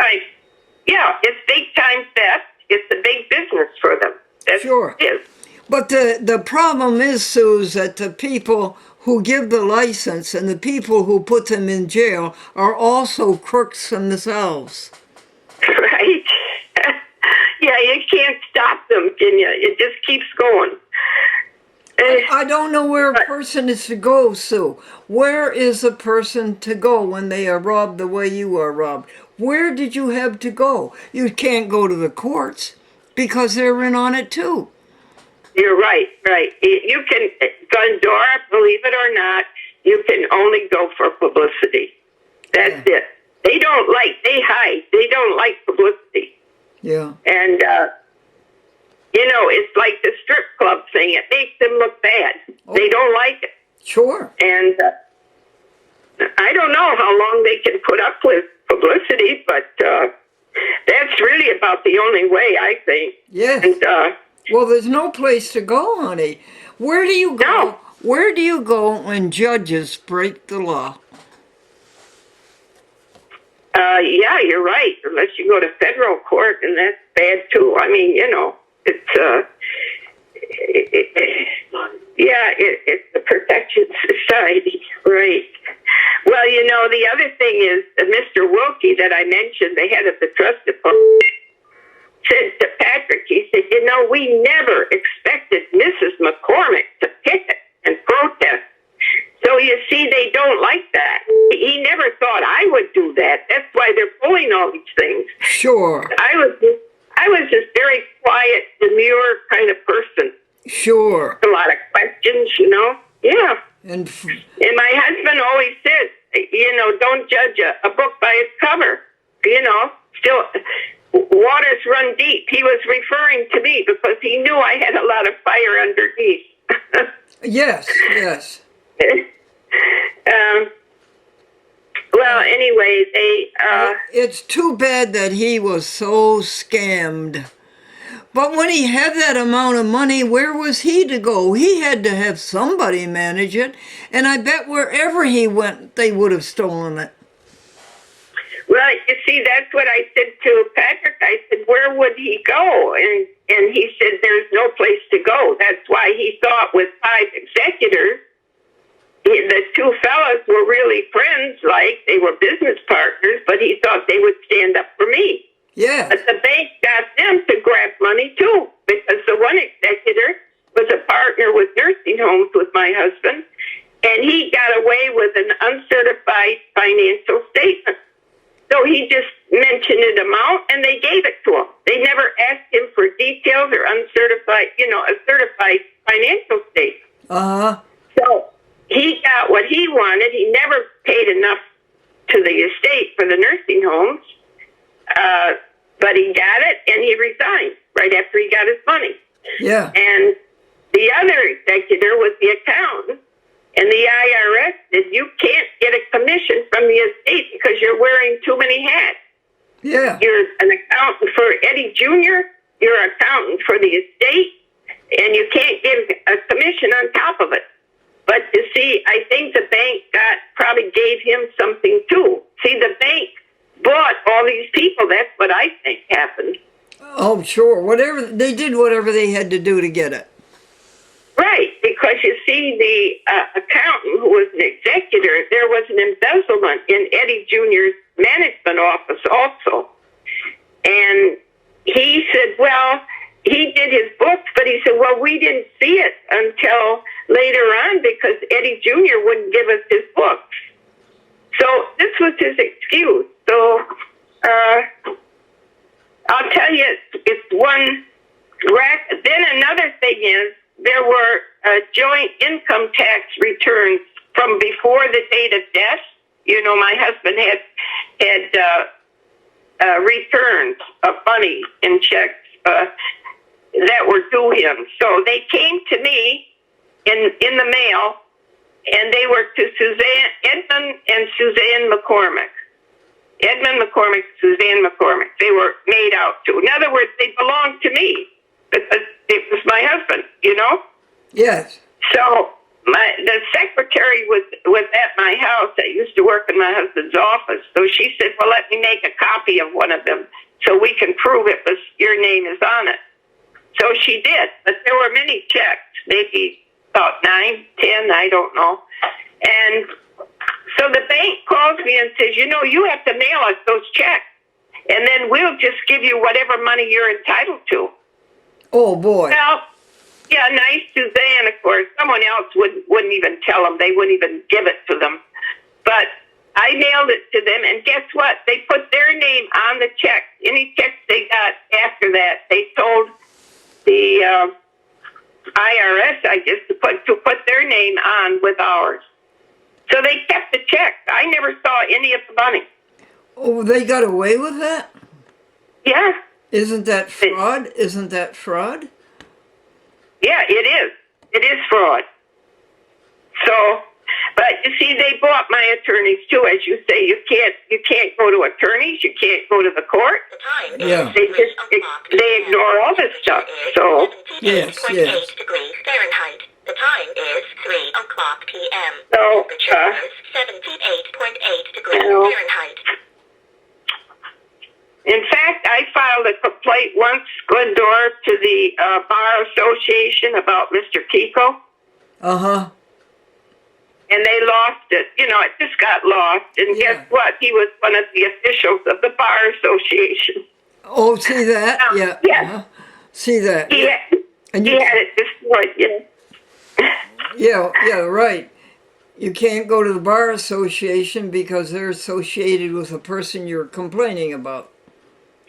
Yeah, it's big time theft. It's a big business for them. That's Sure. what it is. But the problem is, Sue, that the people who give the license and the people who put them in jail are also crooks themselves. Right? Yeah, you can't stop them, can you? It just keeps going. I don't know where a person is to go, Sue. Where is a person to go when they are robbed the way you are robbed? Where did you have to go? You can't go to the courts because they're in on it too. You're right, right. You can, Glendora, believe it or not, you can only go for publicity. That's it. They hide. They don't like publicity. Yeah. And, it's like the strip club thing. It makes them look bad. Oh. They don't like it. Sure. And I don't know how long they can put up with publicity, but that's really about the only way, I think. Yes. And, well, there's no place to go, honey. Where do you go? No. Where do you go when judges break the law? yeah, you're right. Unless you go to federal court, and that's bad too. I mean, it's it's the protection society, right? Well, the other thing is Mr. Wilkie that I mentioned, the head of the trust department, said to Patrick, he said, we never expected Mrs. McCormick to picket and protest. So you see, they don't like that. He never thought I would do that. That's why they're pulling all these things. Sure. I was just very quiet, demure kind of person. Sure. A lot of questions, Yeah. And my husband always says, don't judge a book by its cover. Still, waters run deep. He was referring to me because he knew I had a lot of fire underneath. yes, yes. Well, anyway, it's too bad that he was so scammed. But when he had that amount of money, where was he to go? He had to have somebody manage it. And I bet wherever he went, they would have stolen it. Well, you see, that's what I said to Patrick. I said, where would he go? And he said, there's no place to go. That's why he thought with 5 executors, the 2 fellas were really friends, like they were business partners, but he thought they would stand up for me. Yeah. But the bank got them to grab money, too, because the one executor was a partner with nursing homes with my husband, and he got away with an uncertified financial statement. So he just mentioned an amount, and they gave it to him. They never asked him for details or uncertified, a certified financial statement. Uh-huh. So he got what he wanted. He never paid enough to the estate for the nursing homes, but he got it, and he resigned right after he got his money. Yeah. And the other executor was the accountant, and the IRS said, you can't get a commission from the estate because you're wearing too many hats. Yeah. You're an accountant for Eddie Jr., you're an accountant for the estate, and you can't give a commission on top of it. But you see, I think the bank probably gave him something too. See, the bank bought all these people. That's what I think happened. Oh, sure. They did whatever they had to do to get it. Right, because you see, the accountant who was an executor, there was an embezzlement in Eddie Jr.'s management office also. And he said, well, he did his books, but he said, well, we didn't see it until later on because Eddie Jr. wouldn't give us his books. So this was his excuse. So I'll tell you, it's one rack. Then another thing is, there were joint income tax returns from before the date of death. My husband had returns of money and checks that were due him. So they came to me in the mail, and they were to Edmund and Suzanne McCormick. Edmund McCormick, Suzanne McCormick. They were made out to. In other words, they belonged to me because it was my husband, Yes. So the secretary was at my house. I used to work in my husband's office. So she said, well, let me make a copy of one of them so we can prove your name is on it. So she did, but there were many checks, maybe about 9, 10, I don't know. And so the bank calls me and says, you know, you have to mail us those checks, and then we'll just give you whatever money you're entitled to. Oh, boy. Well, yeah, nice Suzanne, of course. Someone else wouldn't even tell them. They wouldn't even give it to them. But I mailed it to them, and guess what? They put their name on the check. Any checks they got after that, they told the IRS, I guess, to put their name on with ours. So they kept the check. I never saw any of the money. Oh, they got away with that? Yeah. Isn't that fraud? Isn't that fraud? Yeah, it is. It is fraud. So, but you see, they bought my attorneys too. As you say, you can't go to attorneys. You can't go to the court. Yeah. They ignore all this stuff. So yes. degrees Fahrenheit. The time is 3 o'clock p.m. So, temperature is 78.8 degrees Well, Fahrenheit. in fact, I filed a complaint once, Glendora, to the Bar Association about Mr. Kiko, Uh-huh. and they lost it. You know, it just got lost. And Yeah. guess what? He was one of the officials of the Bar Association. Oh, see that? Yeah. Yes. Uh-huh. See that? He, Yeah. had, And he you, had it destroyed, you know. yeah, right. You can't go to the Bar Association because they're associated with the person you're complaining about.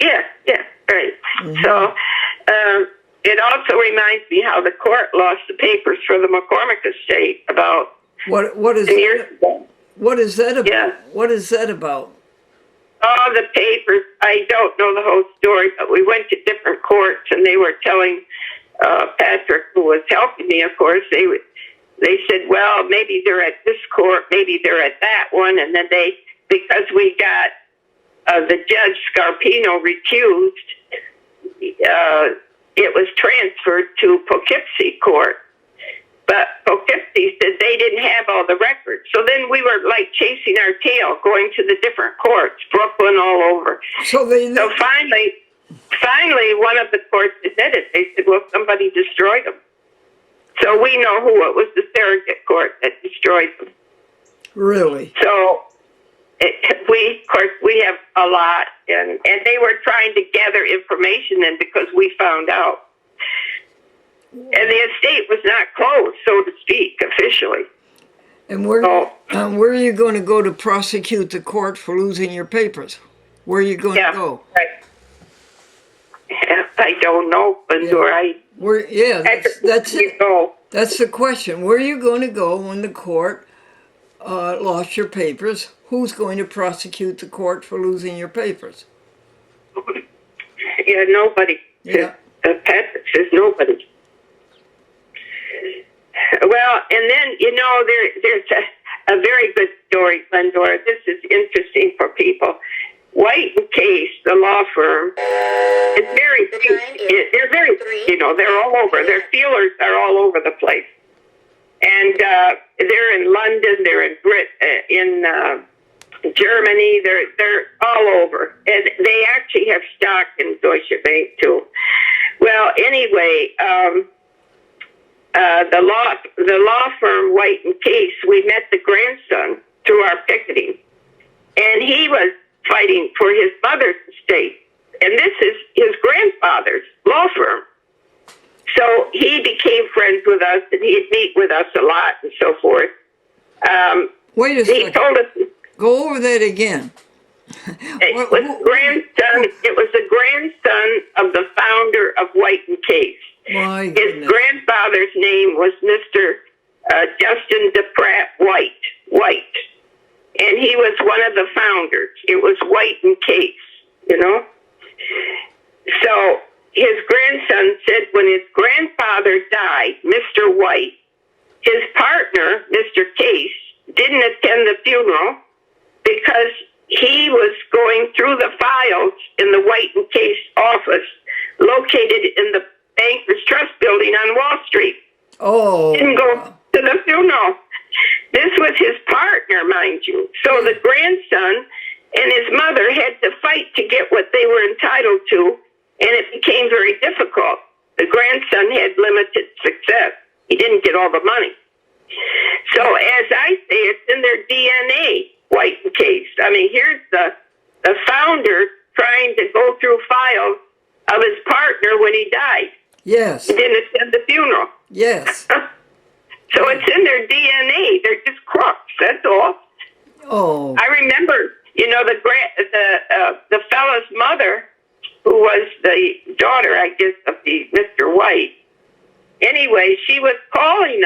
Yeah, right. So it also reminds me how the court lost the papers for the McCormick estate about What is 10 years ago. what is that about? Yeah. What is that about? All the papers, I don't know the whole story, but we went to different courts, and they were telling Patrick, who was helping me, of course, they said, well, maybe they're at this court, maybe they're at that one, and then because we got the judge Scarpino recused, it was transferred to Poughkeepsie Court. But Poughkeepsie said they didn't have all the records. So then we were like chasing our tail, going to the different courts, Brooklyn, all over. So So finally, one of the courts admitted. They said, well, somebody destroyed them. So we know who it was, the surrogate court that destroyed them. really? So we have a lot, and they were trying to gather information then because we found out. And the estate was not closed, so to speak, officially. And where are you going to go to prosecute the court for losing your papers? Where are you going to go? Right. Yeah, I don't know, Glendora. That's You it. know. That's the question. Where are you going to go when the court lost your papers? Who's going to prosecute the court for losing your papers? Yeah, nobody. Yeah. Patrick says nobody. Well, and then, you know, there's a very good story, Glendora. This is interesting for people. White & Case, the law firm, they're very, you know, they're all over. Their feelers are all over the place. And they're in London, they're in Germany, they're all over. And they actually have stock in Deutsche Bank, too. Well, anyway, the law firm White & Case, we met the grandson through our picketing, and he was fighting for his mother's estate, and this is his grandfather's law firm. So he became friends with us, and he'd meet with us a lot and so forth. Wait a He second. told us Go over that again. it was the grandson of the founder of White & Case. My His goodness. grandfather's name was Mr. Justin DePratt White, and he was one of the founders. It was White & Case, you know. So his grandson said when his grandfather died, Mr. White, his partner, Mr. Case, didn't attend the funeral because he was going through the files in the White & Case office located in the Bankers Trust building on Wall Street. Oh. Didn't go to the funeral. This was his partner, mind you. So the grandson and his mother had to fight to get what they were entitled to, and it became very difficult. The DNA White and Case. I mean, here's the founder trying to go through files of his partner when he died. Yes. He didn't attend the funeral. Yes. So it's in their DNA. They're just crooks. That's all. Oh. I remember, the fellow's mother, who was the daughter, I guess, of the Mr. White. Anyway, she was calling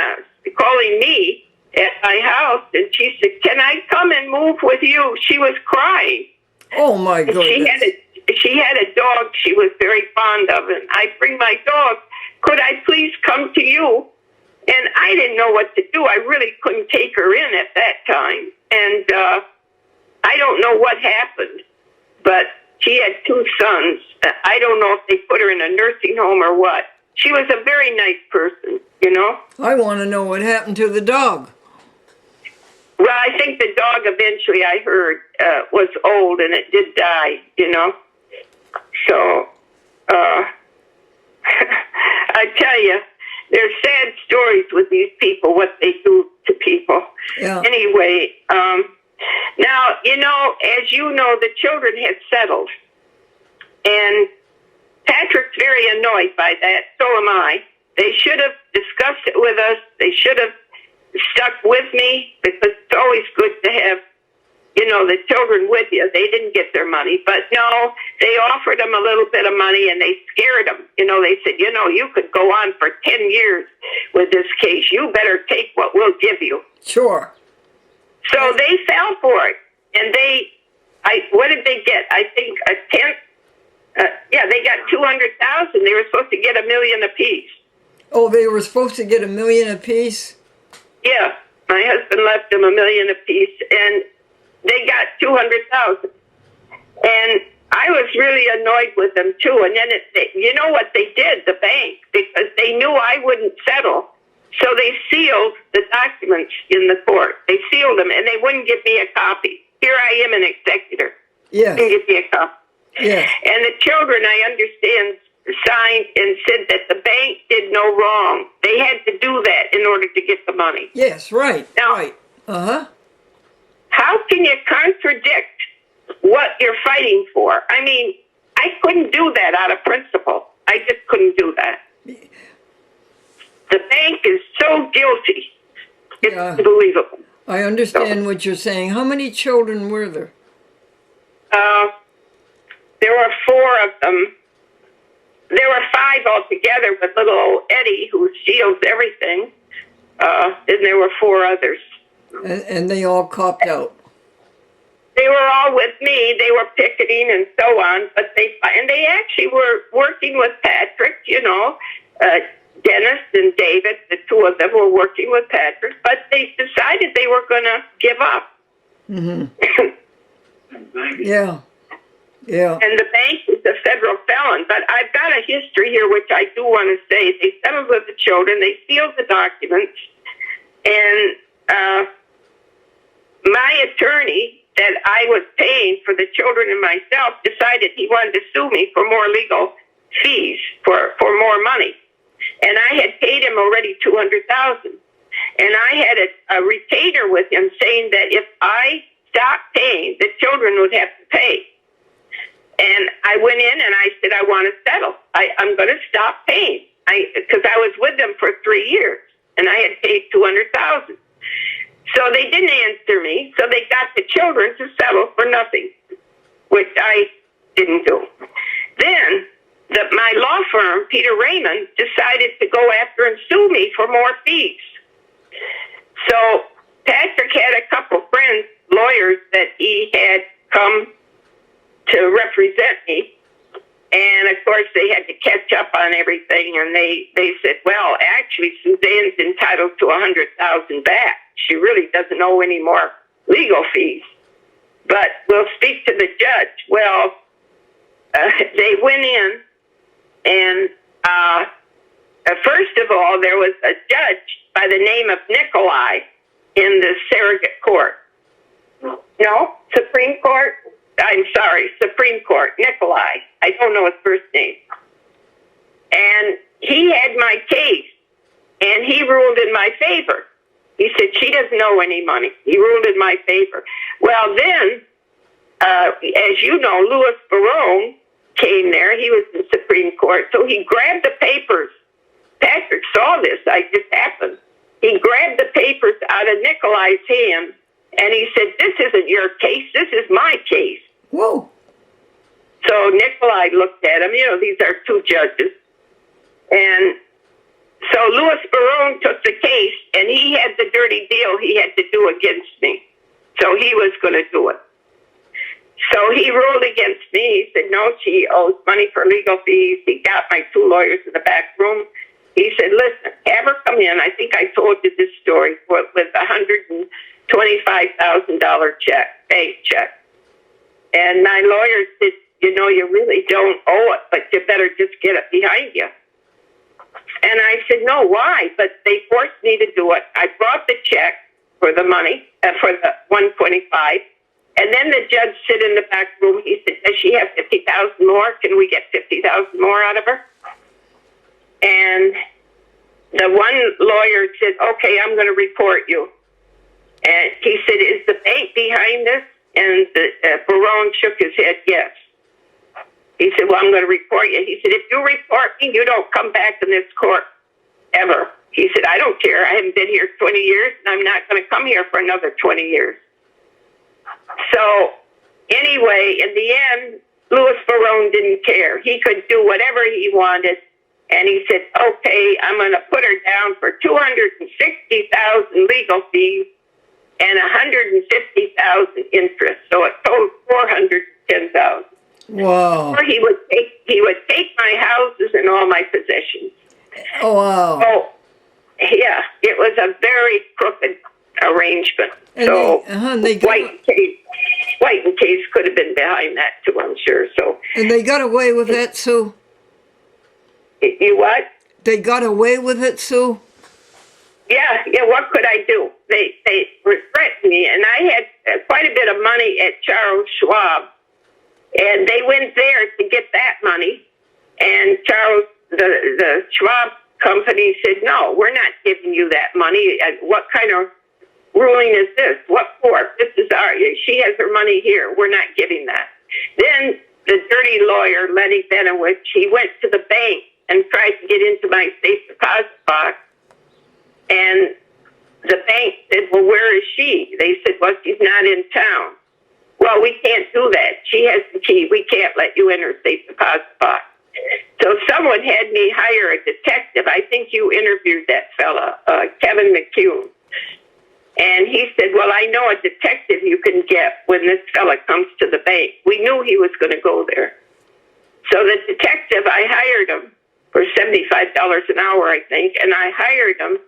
me at my house, and she said, "Can I come and move with you?" She was crying. Oh my goodness. She had a dog she was very fond of, and I bring my dog. Could I please come to you? And I didn't know what to do. I really couldn't take her in at that time. And I don't know what happened, but she had 2 sons. I don't know if they put her in a nursing home or what. She was a very nice person, you know. I want to know what happened to the dog. Well, I think the dog eventually, I heard, was old and it did die, you know. So, I tell you, there's sad stories with these people, what they do to people. Yeah. Anyway, now, you know, as you know, the children had settled. And Patrick's very annoyed by that. So am I. They should have discussed it with us. They should have stuck with me, because it's always good to have, you know, the children with you. They didn't get their money. But no, they offered them a little bit of money and they scared them. You know, they said, you know, you could go on for 10 years with this case. You better take what we'll give you. Sure. So they fell for it. And what did they get? I think a tenth. They got 200,000. They were supposed to get $1 million apiece. Oh, they were supposed to get $1 million apiece? Yeah. My husband left them $1 million apiece, and they got 200,000. And I was really annoyed with them too. And then you know what they did, the bank, because they knew I wouldn't settle. So they sealed the documents in the court. They sealed them, and they wouldn't give me a copy. Here I am, an executor. Yes. They didn't give me a copy. Yes. And the children, I understand, signed and said that the bank did no wrong. They had to do that in order to get the money. Yes, right. Now, right. Uh-huh. how can you contradict what you're fighting for? I mean, I couldn't do that out of principle. I just couldn't do that. The bank is so guilty. It's unbelievable. I understand what you're saying. How many children were there? There were 4 of them. There were 5 altogether with little old Eddie, who steals everything. And there were 4 others. And they all copped out. They were all with me. They were picketing and so on. But they actually were working with Patrick, you know. Dennis and David, the 2 of them were working with Patrick. But they decided they were going to give up. Mm-hmm. Yeah. Yeah. And the bank is a federal felon. But I've got a history here, which I do want to say. They settled with the children. They sealed the documents. And my attorney that I was paying for the children and myself decided he wanted to sue me for more legal fees, for more money. And I had paid him already $200,000. And I had a retainer with him saying that if I stopped paying, the children would have to pay. And I went in and I said, I want to settle. I'm going to stop paying. Because I was with them for 3 years. And I had paid $200,000. So they didn't answer me. So they got the children to settle for nothing, which I didn't do. Then my law firm, Peter Raymond, decided to go after and sue me for more fees. So Patrick had a couple friends, lawyers, that he had come to represent me. And, of course, they had to catch up on everything. And they said, well, actually, Suzanne's entitled to $100,000 back. She really doesn't owe any more legal fees. But we'll speak to the judge. Well, they went in, and first of all, there was a judge by the name of Nikolai in the surrogate court. No, Supreme Court? I'm sorry, Supreme Court, Nikolai. I don't know his first name. And he had my case, and he ruled in my favor. He said, she doesn't owe any money. He ruled in my favor. Well, then, as you know, Louis Barone came there. He was in Supreme Court. So he grabbed the papers. Patrick saw this. I just happened. He grabbed the papers out of Nikolai's hand, and he said, this isn't your case. This is my case. Whoa. So Nikolai looked at him. You know, these are two judges. And so Louis Barone took the case, and he had the dirty deal he had to do against me. So he was going to do it. So he ruled against me. He said, no, she owes money for legal fees. He got my two lawyers in the back room. He said, listen, have her come in. I think I told you this story with a $125,000 check, bank check. And my lawyer said, you know, you really don't owe it, but you better just get it behind you. And I said, no, why? But they forced me to do it. I brought the check for the money, for the $125,000. And then the judge said in the back room, he said, does she have $50,000 more? Can we get $50,000 more out of her? And the one lawyer said, okay, I'm going to report you. And he said, is the bank behind this? And Barone shook his head, yes. He said, well, I'm going to report you. He said, if you report me, you don't come back in this court ever. He said, I don't care. I haven't been here 20 years, and I'm not going to come here for another 20 years. So anyway, in the end, Louis Barone didn't care. He could do whatever he wanted. And he said, okay, I'm going to put her down for $260,000 legal fees and $150,000 interest. So it totaled $410,000. Whoa. Or he would take my houses and all my possessions. Oh, wow. Oh, yeah, it was a very crooked arrangement. And so they got, White and Case could have been behind that too, I'm sure. So and they got away with that, Sue? You what? They got away with it, Sue? Yeah, what could I do? They threatened me, and I had quite a bit of money at Charles Schwab, and they went there to get that money, and Charles, the Schwab company said, no, we're not giving you that money. What kind of ruling is this? What for? This is she has her money here. We're not giving that. Then the dirty lawyer, Lenny Benowitz, he went to the bank and tried to get into my safe deposit box. And the bank said, well, where is she? They said, well, she's not in town. Well, we can't do that. She has the key. We can't let you in her safe deposit box. So someone had me hire a detective. I think you interviewed that fella, Kevin McCune. And he said, well, I know a detective you can get when this fella comes to the bank. We knew he was going to go there. So the detective, I hired him for $75 an hour, I think, and I hired him.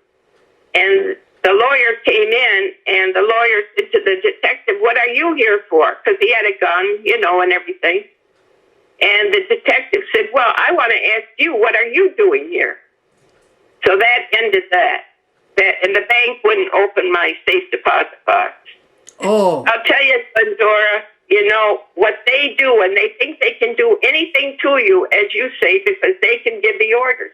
And the lawyer came in, and the lawyer said to the detective, what are you here for? Because he had a gun, and everything. And the detective said, well, I want to ask you, what are you doing here? So that ended that. And the bank wouldn't open my safe deposit box. Oh. I'll tell you, Glendora, what they do, and they think they can do anything to you, as you say, because they can give the orders.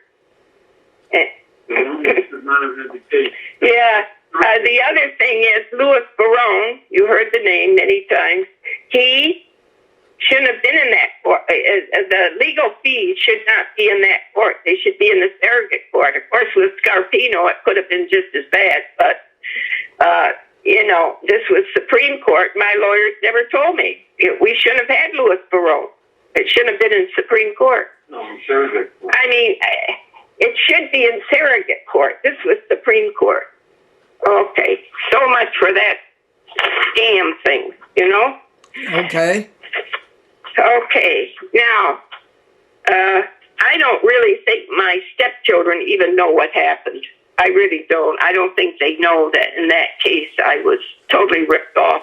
Yeah. The other thing is Louis Barone, you heard the name many times, he shouldn't have been in that court. The legal fees should not be in that court. They should be in the surrogate court. Of course, with Scarpino, it could have been just as bad. But, this was Supreme Court. My lawyers never told me. We shouldn't have had Louis Barone. It shouldn't have been in Supreme Court. No, surrogate court. I mean, it should be in surrogate court. This was Supreme Court. Okay. So much for that scam thing, Okay. Okay, now, I don't really think my stepchildren even know what happened. I really don't. I don't think they know that in that case I was totally ripped off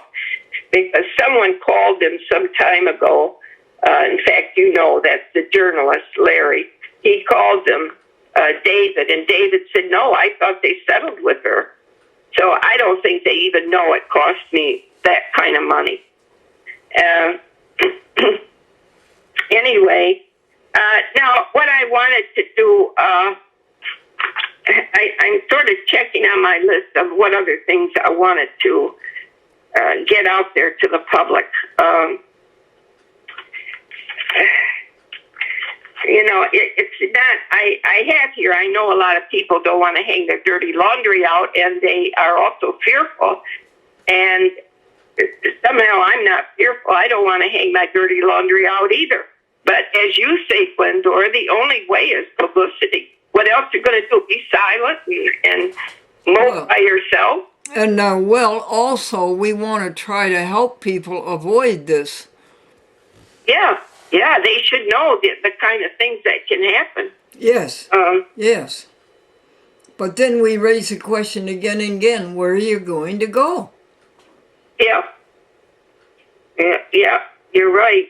because someone called them some time ago. In fact, that's the journalist, Larry. He called them, David, and David said, no, I thought they settled with her. So I don't think they even know it cost me that kind of money. Anyway, now what I wanted to do, I'm sort of checking on my list of what other things I wanted to get out there to the public. It's not, I have here, I know a lot of people don't want to hang their dirty laundry out, and they are also fearful. And somehow I'm not fearful. I don't want to hang my dirty laundry out either. But as you say, Glendora, the only way is publicity. What else are you going to do? Be silent and mope by yourself? And also we want to try to help people avoid this. Yeah, they should know the kind of things that can happen. Yes, yes. But then we raise the question again and again, where are you going to go? Yeah, you're right.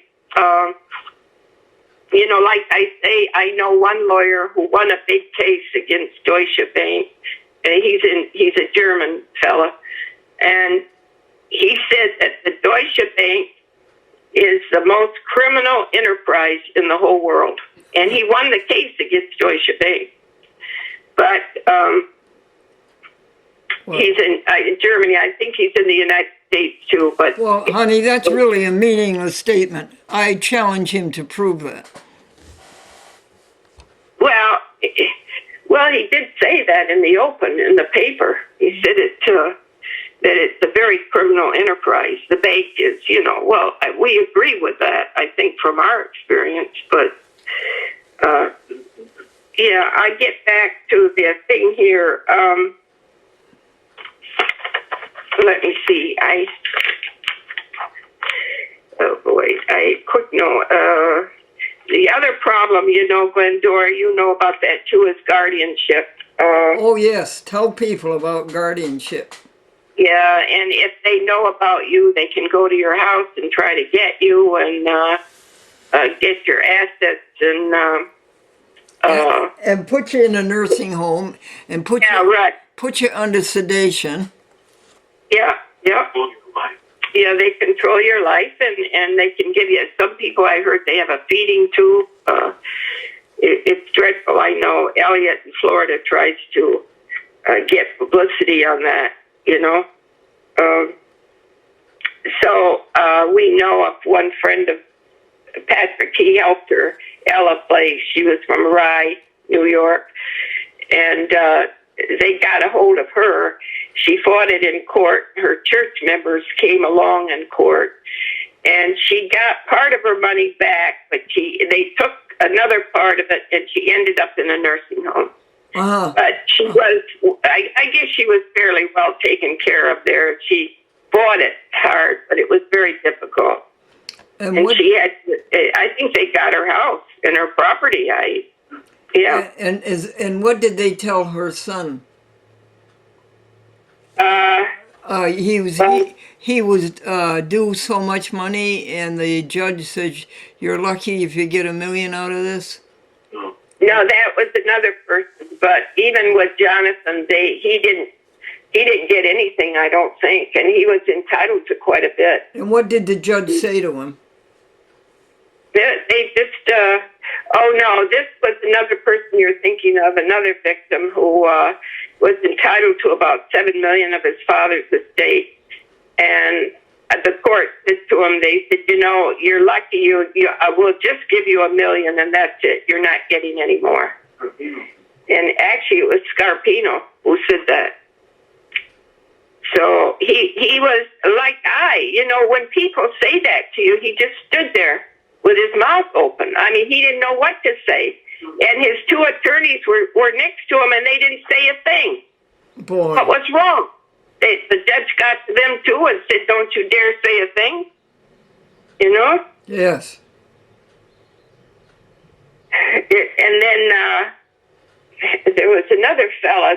Like I say, I know one lawyer who won a big case against Deutsche Bank. And he's a German fella, and he said that the Deutsche Bank is the most criminal enterprise in the whole world, and he won the case against Deutsche Bank. But he's in Germany. I think he's in the United States too. But well, honey, that's really a meaningless statement. I challenge him to prove that. Well, he did say that in the open, in the paper. He said that it's a very criminal enterprise. The bank is, we agree with that, I think, from our experience. But, I get back to the thing here. Let me see. Quick note. The other problem, Glendora, you know about that too, is guardianship. Oh, yes. Tell people about guardianship. Yeah, and if they know about you, they can go to your house and try to get you and get your assets and put you in a nursing home and put you under sedation. Yeah. Yeah, they control your life, and they can give you, some people I heard they have a feeding tube. It's dreadful. I know Elliot in Florida tries to get publicity on that, So we know of one friend of Patrick, he helped her, Ella Place. She was from Rye, New York, and they got a hold of her. She fought it in court. Her church members came along in court, and she got part of her money back, but they took another part of it, and she ended up in a nursing home. Uh-huh. But she was, I guess she was fairly well taken care of there. She fought it hard, but it was very difficult. And she had, I think they got her house and her property. Yeah. And what did they tell her son? He was due so much money, and the judge said, "You're lucky if you get $1 million out of this." No, that was another person. But even with Jonathan, he didn't get anything, I don't think, and he was entitled to quite a bit. And what did the judge say to him? They just, this was another person you're thinking of, another victim who was entitled to about $7 million of his father's estate. And the court said to him, they said, you're lucky, I will just give you $1 million and that's it. You're not getting any more. And actually it was Scarpino who said that. So he was like when people say that to you, he just stood there with his mouth open. I mean, he didn't know what to say. And his two attorneys were next to him, and they didn't say a thing. Boy. What was wrong? The judge got to them, too, and said, don't you dare say a thing. Yes. And then there was another fella,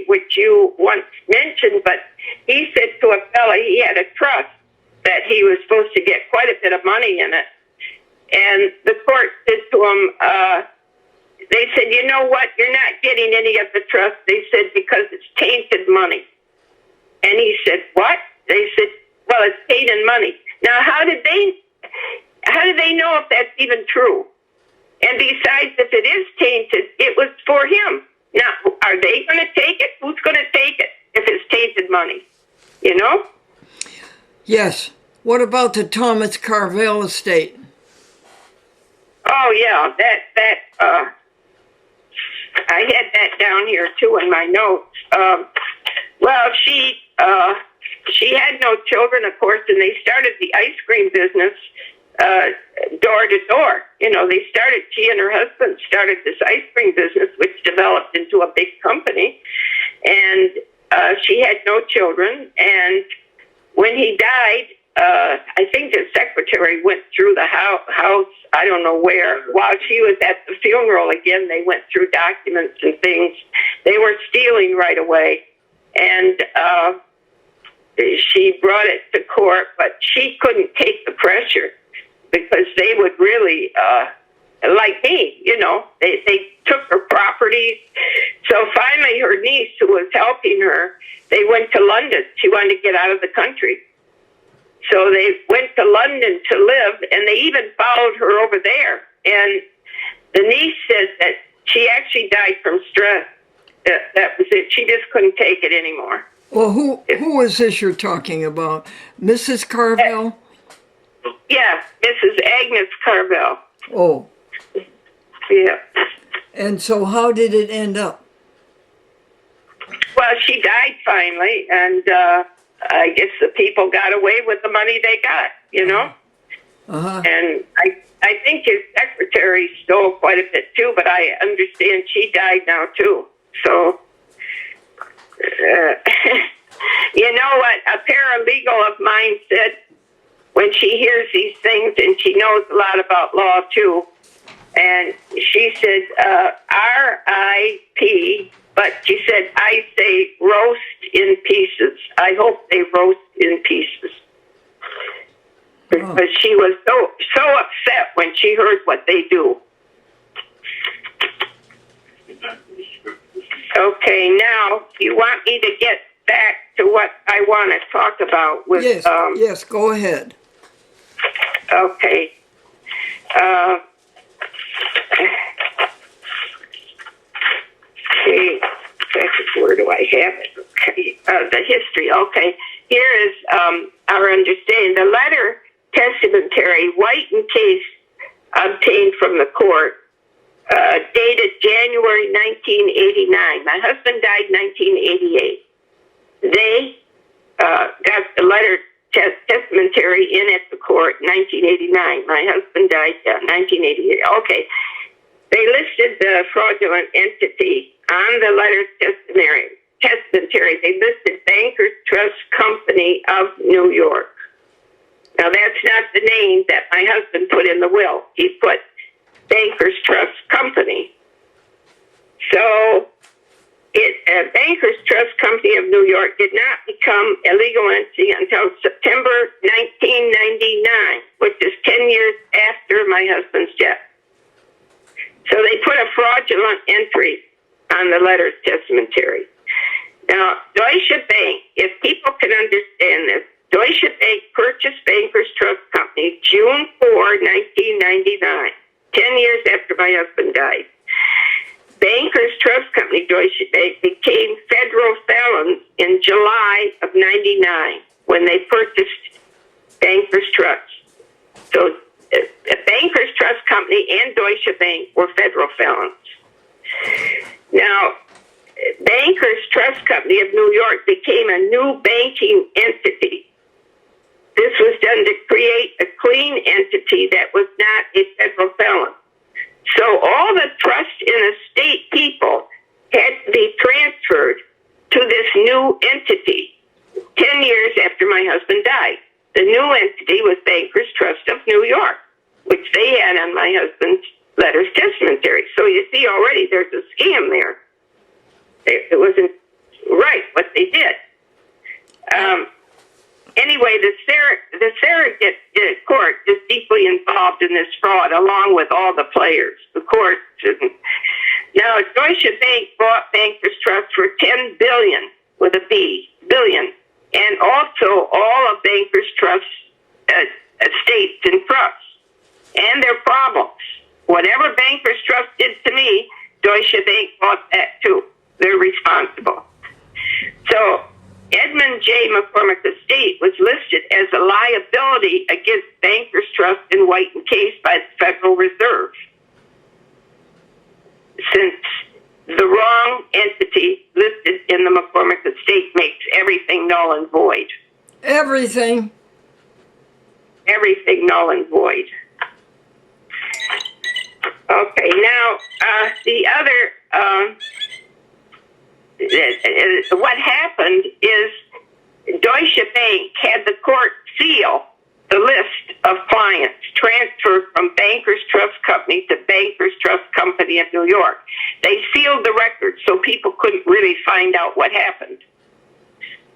which you once mentioned, but he said to a fella he had a trust that he was supposed to get quite a bit of money in it. And the court said to him, they said, you know what, you're not getting any of the trust. They said, because it's tainted money. And he said, what? They said, well, it's tainted money. Now, how did they know if that's even true? And besides, if it is tainted, it was for him. they going to take it? Who's going to take it if it's tainted money? You know? Yes. What about the Thomas Carvel estate? Oh yeah, I had that down here too in my notes. Well, she had no children, of course, and they started the ice cream business door to door. You know, she and her husband started this ice cream business, which developed into a big company. And she had no children. And when he died, I think the secretary went through the house, I don't know where. While she was at the funeral again, they went through documents and things. They were stealing right away. And she brought it to court, but she couldn't take the pressure because they would really, like me, you know, they took her properties. So finally her niece, who was helping her, they went to London. She wanted to get out of the country. So they went to London to live, and they even followed her over there. And the niece says that she actually died from stress. That was it. She just couldn't take it anymore. Well, who is this you're talking about? Mrs. Carvel? Yeah, Mrs. Agnes Carvel. Oh. Yeah. And so how did it end up? Well, she died finally, and I guess the people got away with the money they got, you know? Uh-huh. And I think his secretary stole quite a bit too, but I understand she died now too. So, you know what? A paralegal of mine said when she hears these things, and she knows a lot about law too, and she said, R.I.P., but she said, I say roast in pieces. I hope they roast in pieces. Because she was so upset when she heard what they do. Okay, now you want me to get back to what I want to talk about with yes, go ahead. Okay. Okay, where do I have it? Okay, the history. Okay, here is our understanding. The letter testamentary, White and Case, obtained from the court, dated January 1989. My husband died 1988. They got the letter testamentary in at the court 1989. My husband died 1988. Okay. They listed the fraudulent entity on the letter testamentary. They listed Bankers Trust Company of New York. Now, that's not the name that my husband put in the will. He put Bankers Trust Company. So, Bankers Trust Company of New York did not become a legal entity until September 1999, which is 10 years after my husband's death. So they put a fraudulent entry on the letter testamentary. Now, Deutsche Bank, if people can understand this, Deutsche Bank purchased Bankers Trust Company June 4, 1999, 10 years after my husband died. Bankers Trust Company, Deutsche Bank, became federal felons in July of 99 when they purchased Bankers Trust. So Bankers Trust Company and Deutsche Bank were federal felons. Now, Bankers Trust Company of New York became a new banking entity. This was done to create a clean entity that was not a federal felon. So all the trust and estate people had to be transferred to this new entity 10 years after my husband died. The new entity was Bankers Trust of New York, which they had on my husband's letters testamentary. So you see already there's a scam there. It wasn't right what they did. Anyway, the surrogate court is deeply involved in this fraud, along with all the players. The court. Now, Deutsche Bank bought Bankers Trust for $10 billion with a B, billion, and also all of Bankers Trust estates and trusts and their problems. Whatever Bankers Trust did to me, Deutsche Bank bought that too. They're responsible. listed as a liability against Bankers Trust and White and Case by the Federal Reserve, since the wrong entity listed in the McCormick estate makes everything null and void. Everything. Everything null and void. Okay, now the other, what happened is Deutsche Bank had the court seal the list of clients transferred from Bankers Trust Company to Bankers Trust Company of New York. They sealed the records so people couldn't really find out what happened.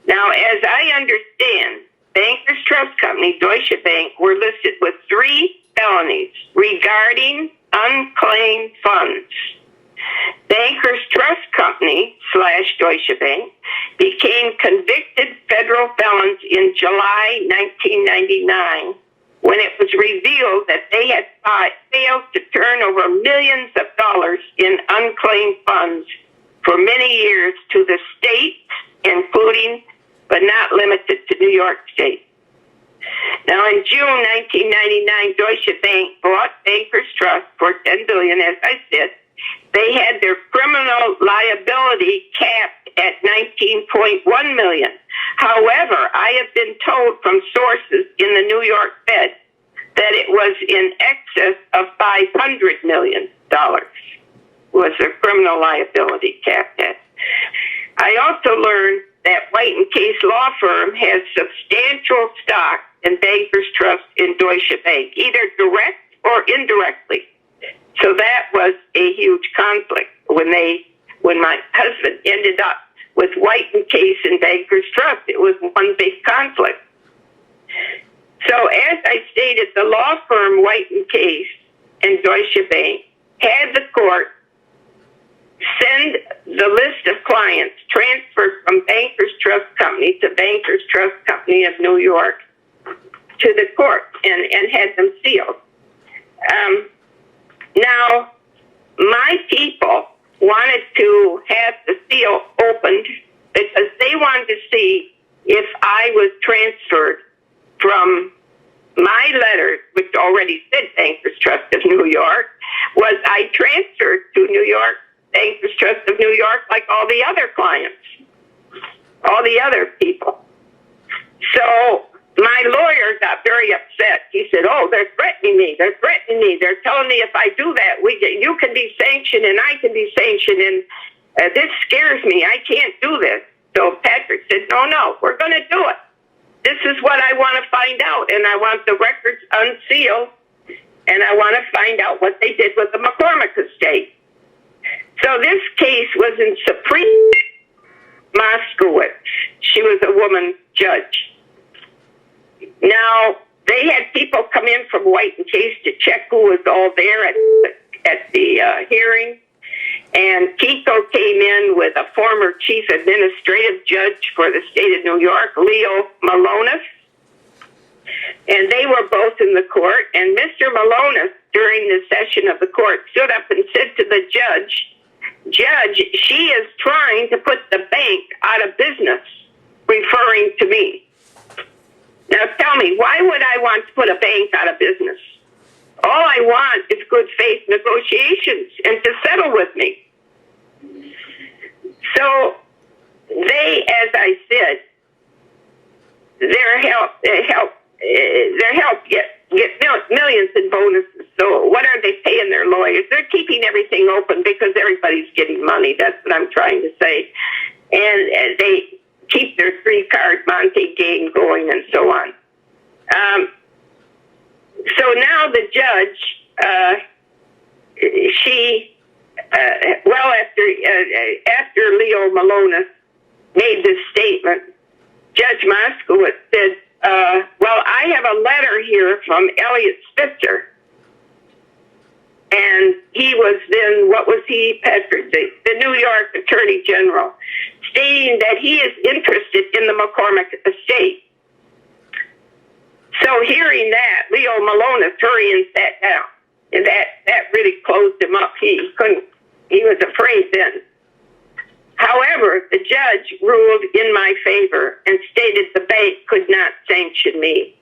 Now, as I understand, Bankers Trust Company, Deutsche Bank, were listed with 3 felonies regarding unclaimed funds. Bankers Trust Company / Deutsche Bank became convicted federal felons in July 1999 when it was revealed that they had failed to turn over millions of dollars in unclaimed funds for many years to the state, including but not limited to New York State. Now, in June 1999, Deutsche Bank bought Bankers Trust for $10 billion, as I said. They had their criminal liability capped at $19.1 million. However, I have been told from sources in the New York Fed that it was in excess of $500 million was their criminal liability capped at. I also learned that White and Case law firm has substantial stock in Bankers Trust in Deutsche Bank, either direct or indirectly. So that was a huge conflict when my husband ended up with White and Case and Bankers Trust. It was one big conflict. So as I stated, the law firm White and Case and Deutsche Bank had the court send the list of clients transferred from Bankers Trust Company to Bankers Trust Company of New York to the court and had them sealed. Now, my people wanted to have the seal opened because they wanted to see if I was transferred from my letter, which already said Bankers Trust of New York, was I transferred to New York, Bankers Trust of New York, like all the other clients, all the other people. So my lawyer got very upset. He said, "Oh, they're threatening me. They're threatening me. They're telling me if I do that, you can be sanctioned and I can be sanctioned, and this scares me. I can't do this." So Patrick said, No, we're going to do it. This is what I want to find out, and I want the records unsealed, and I want to find out what they did with the McCormick estate. So this case was in Supreme Moskowitz. She was a woman judge. Now, they had people come in from White and Case to check who was all there at the hearing. And Kiko came in with a former chief administrative judge for the state of New York, Leo Malonis. And they were both in the court. And Mr. Malonis, during the session of the court, stood up and said to the judge, "Judge, she is trying to put the bank out of business," referring to me. Now tell me, why would I want to put a bank out of business? All I want is good faith negotiations and to settle with me. So they, as I said, their help get millions in bonuses. So what are they paying their lawyers? They're keeping everything open because everybody's getting money. That's what I'm trying to say. And they keep their 3-card Monte game going and so on. So now the judge, after Leo Malonis made this statement, Judge Moskowitz said, I have a letter here from Elliot Spitzer. And he was then, what was he, Patrick? The New York Attorney General, stating that he is interested in the McCormick estate. So hearing that, Leo Malonis hurried and sat down. And that really closed him up. He was afraid then. However, the judge ruled in my favor and stated the bank could not sanction me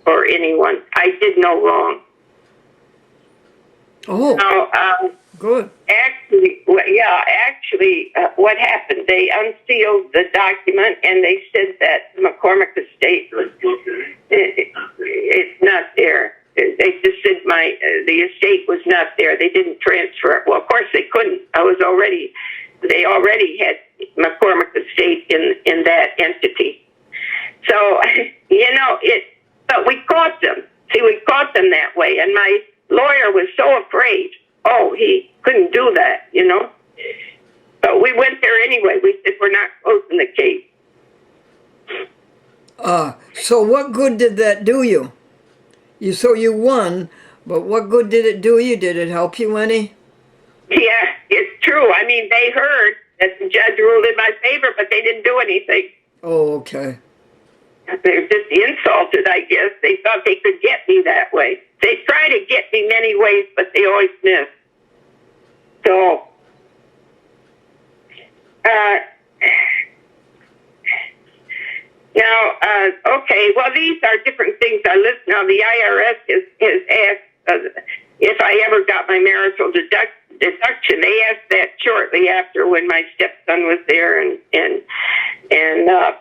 or anyone. I did no wrong. Oh, Now, good. actually, what happened? They unsealed the document and they said that McCormick estate it's not there. They just said the estate was not there. They didn't transfer it. Well, of course they couldn't. They already had McCormick estate in that entity. So but we caught them. See, we caught them that way, and my lawyer was so afraid. Oh, he couldn't do that, But we went there anyway. We said, we're not closing the case. So what good did that do you? So you won, but what good did it do you? Did it help you any? Yeah, it's true. I mean, they heard that the judge ruled in my favor, but they didn't do anything. Oh, okay. They're just insulted, I guess. They thought they could get me that way. They try to get me many ways, but they always miss. So, okay, well, these are different things I list. Now, the IRS has asked if I ever got my marital deduction. They asked that shortly after when my stepson was there and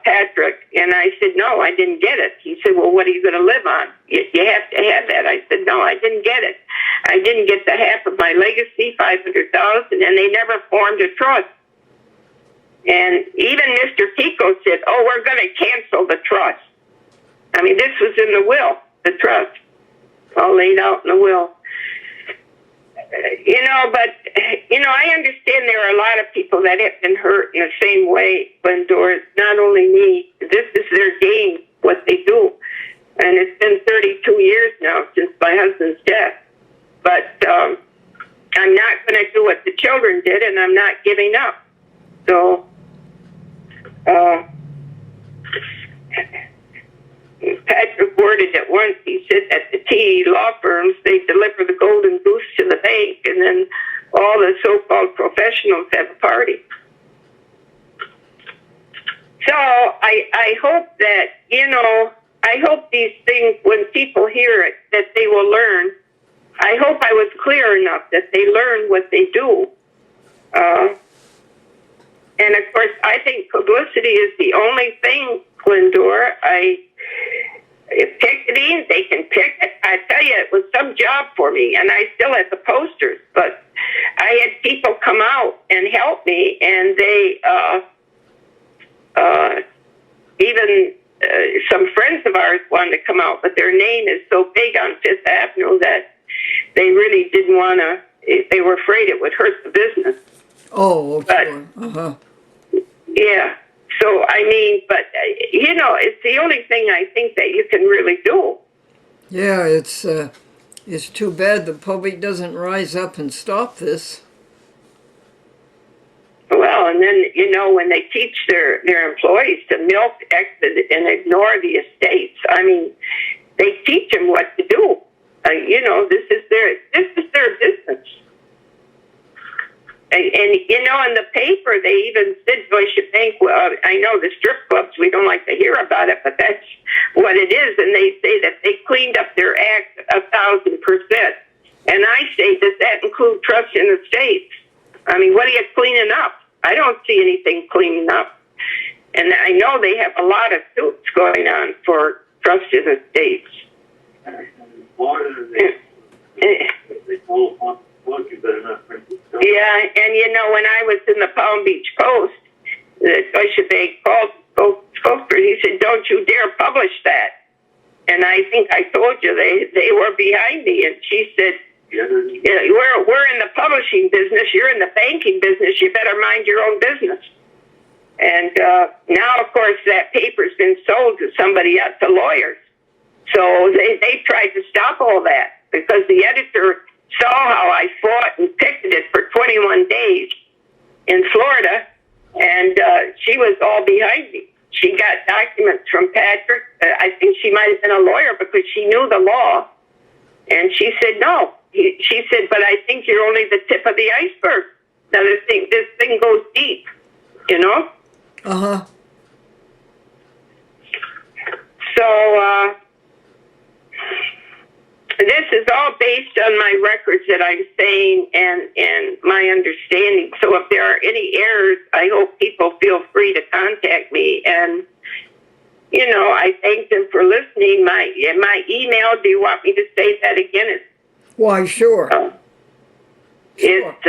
Patrick. And I said, no, I didn't get it. He said, well, what are you going to live on? You have to have that. I said, no, I didn't get it. I didn't get the half of my legacy, $500,000, and they never formed a trust. And even Mr. Kiko said, oh, we're going to cancel the trust. I mean, this was in the will, the trust, all laid out in the will. I understand there are a lot of people that have been hurt in the same way, Glendora. It's not only me. This is their game, what they do. And it's been 32 years now since my husband's death. But I'm not going to do what the children did, and I'm not giving up. So, Patrick worded it once. He said that the TE law firms, they deliver the golden goose to the bank, and then all the so-called professionals have a party. So I hope that, I hope these things, when people hear it, that they will learn. I hope I was clear enough that they learn what they do. And, of course, I think publicity is the only thing, Glendora. Picketing, they can picket. I tell you, it was some job for me, and I still had the posters. But I had people come out and help me, and they even some friends of ours wanted to come out, but their name is so big on Fifth Avenue that they really didn't want to. They were afraid it would hurt the business. Oh, but, sure. Uh-huh. Yeah. So, I mean, but, it's the only thing I think that you can really do. Yeah, it's too bad the public doesn't rise up and stop this. Well, and then, when they teach their employees to milk, exit, and ignore the estates, I mean, they teach them what to do. This is their business. And in the paper, they even said Deutsche Bank, well, I know the strip clubs, we don't like to hear about it, but that's what it is. And they say that they cleaned up their act 1,000%. And I say, does that include trust in estates? I mean, what are you cleaning up? I don't see anything cleaning up. And I know they have a lot of suits going on for trust in estates. Yeah, and when I was in the Palm Beach Post, the Deutsche Bank spokesperson, he said, "Don't you dare publish that." And I think I told you they were behind me, and she said, "We're in the publishing business. You're in the banking business. You better mind your own business." And now, of course, that paper's been sold to somebody else, to lawyers. So they tried to stop all that because the editor saw how I fought and picketed for 21 days in Florida, and she was all behind me. She got documents from Patrick. I think she might have been a lawyer because she knew the law. And she said, no. She said, but I think you're only the tip of the iceberg. Now, this thing goes deep. you know? Uh-huh. So, this is all based on my records that I'm saying and my understanding. So if there are any errors, I hope people feel free to contact me. And, you know, I thank them for listening. My email, do you want me to say that again? Why, sure. It's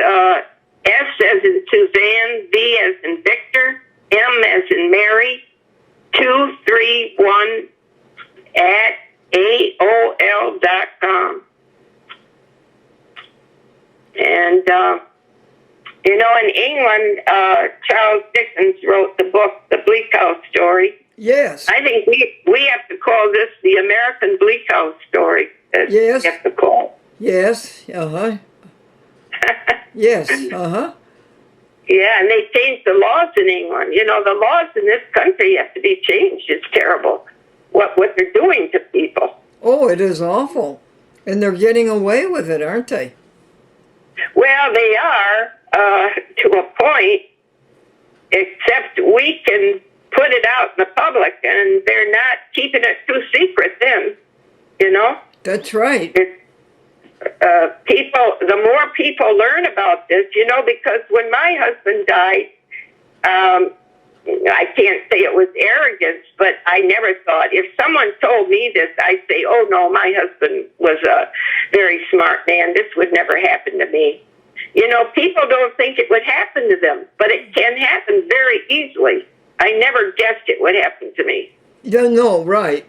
S as in Suzanne, V as in Victor, M as in Mary, 231 at AOL.com. And, you know, in England, Charles Dickens wrote the book, The Bleak House Story. Yes. I think we have to call this the American Bleak House Story. Yes. We have to call. Yes. Uh-huh. Yes. Uh-huh. Yeah, and they changed the laws in England. You know, the laws in this country have to be changed. It's terrible what they're doing to people. Oh, it is awful. And they're getting away with it, aren't they? Well, they are, to a point, except we can put it out in the public, and they're not keeping it too secret then, you know? That's right. The more people learn about this, you know, because when my husband died, I can't say it was arrogance, but I never thought, if someone told me this, I'd say, oh no, my husband was a very smart man. This would never happen to me. You know, people don't think it would happen to them, but it can happen very easily. I never guessed it would happen to me. You don't know, right.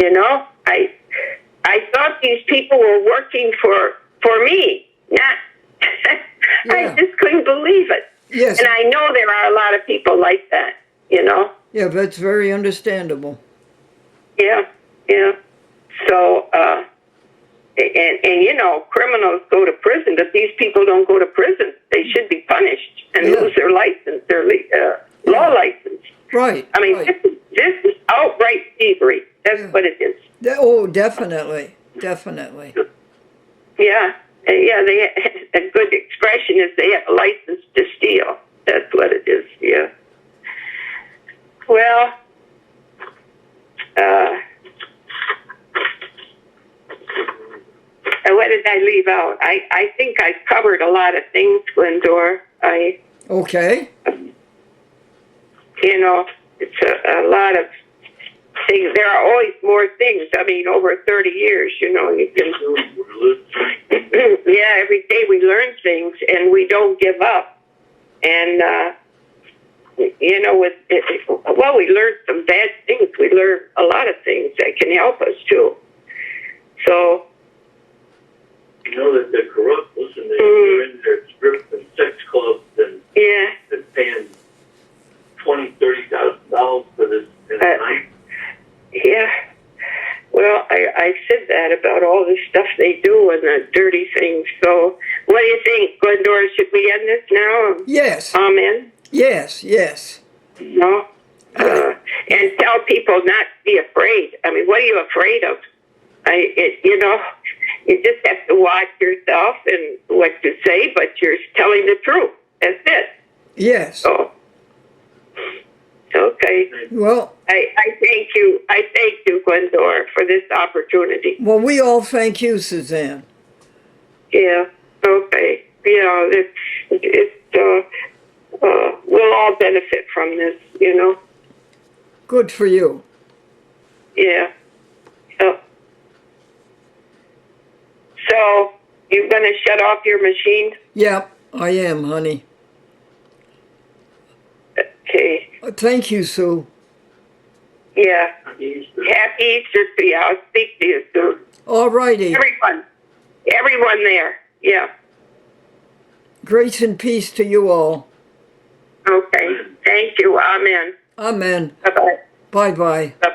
You know, I thought these people were working for me, not, Yeah. I just couldn't believe it. Yes. And I know there are a lot of people like that, you know. Yeah, that's very understandable. Yeah, yeah. So, and you know, criminals go to prison, but these people don't go to prison. They should be punished and lose their license, their law license. Right. I mean, right. this is outright thievery. That's what it is. Oh, definitely. Definitely. Yeah. Yeah, a good expression is they have a license to steal. That's what it is, yeah. Well, what did I leave out? I think I covered a lot of things, Glendora. Okay. You know, it's a lot of things. There are always more things. I mean, over 30 years, you know, you can... Yeah, every day we learn things, and we don't give up. And, you know, we learn some bad things. We learn a lot of things that can help us, too. So... You know that they're corrupt. Listen, they're in their strip and sex clubs and they're paying $20,000-$30,000 for this night. Yeah. Well, I said that about all the stuff they do and the dirty things. So, what do you think, Glendora? Should we end this now? Yes. Amen. Yes, yes. No. And tell people not to be afraid. I mean, what are you afraid of? You know, you just have to watch yourself and what you say, but you're telling the truth. That's it. Yes. So, okay. Well, I thank you. I thank you, Glendora, for this opportunity. well, we all thank you, Suzanne. Yeah. Okay. You know, we'll all benefit from this. You know. Good for you. Yeah. So you're going to shut off your machine? Yep, I am, honey. Okay. Thank you, Sue. Yeah. Happy Easter. Happy Easter to you. I'll speak to you soon. All righty. Everyone there. Yeah. Grace and peace to you all. Okay. Thank you. Amen. Amen. Bye-bye. Bye-bye. Bye-bye.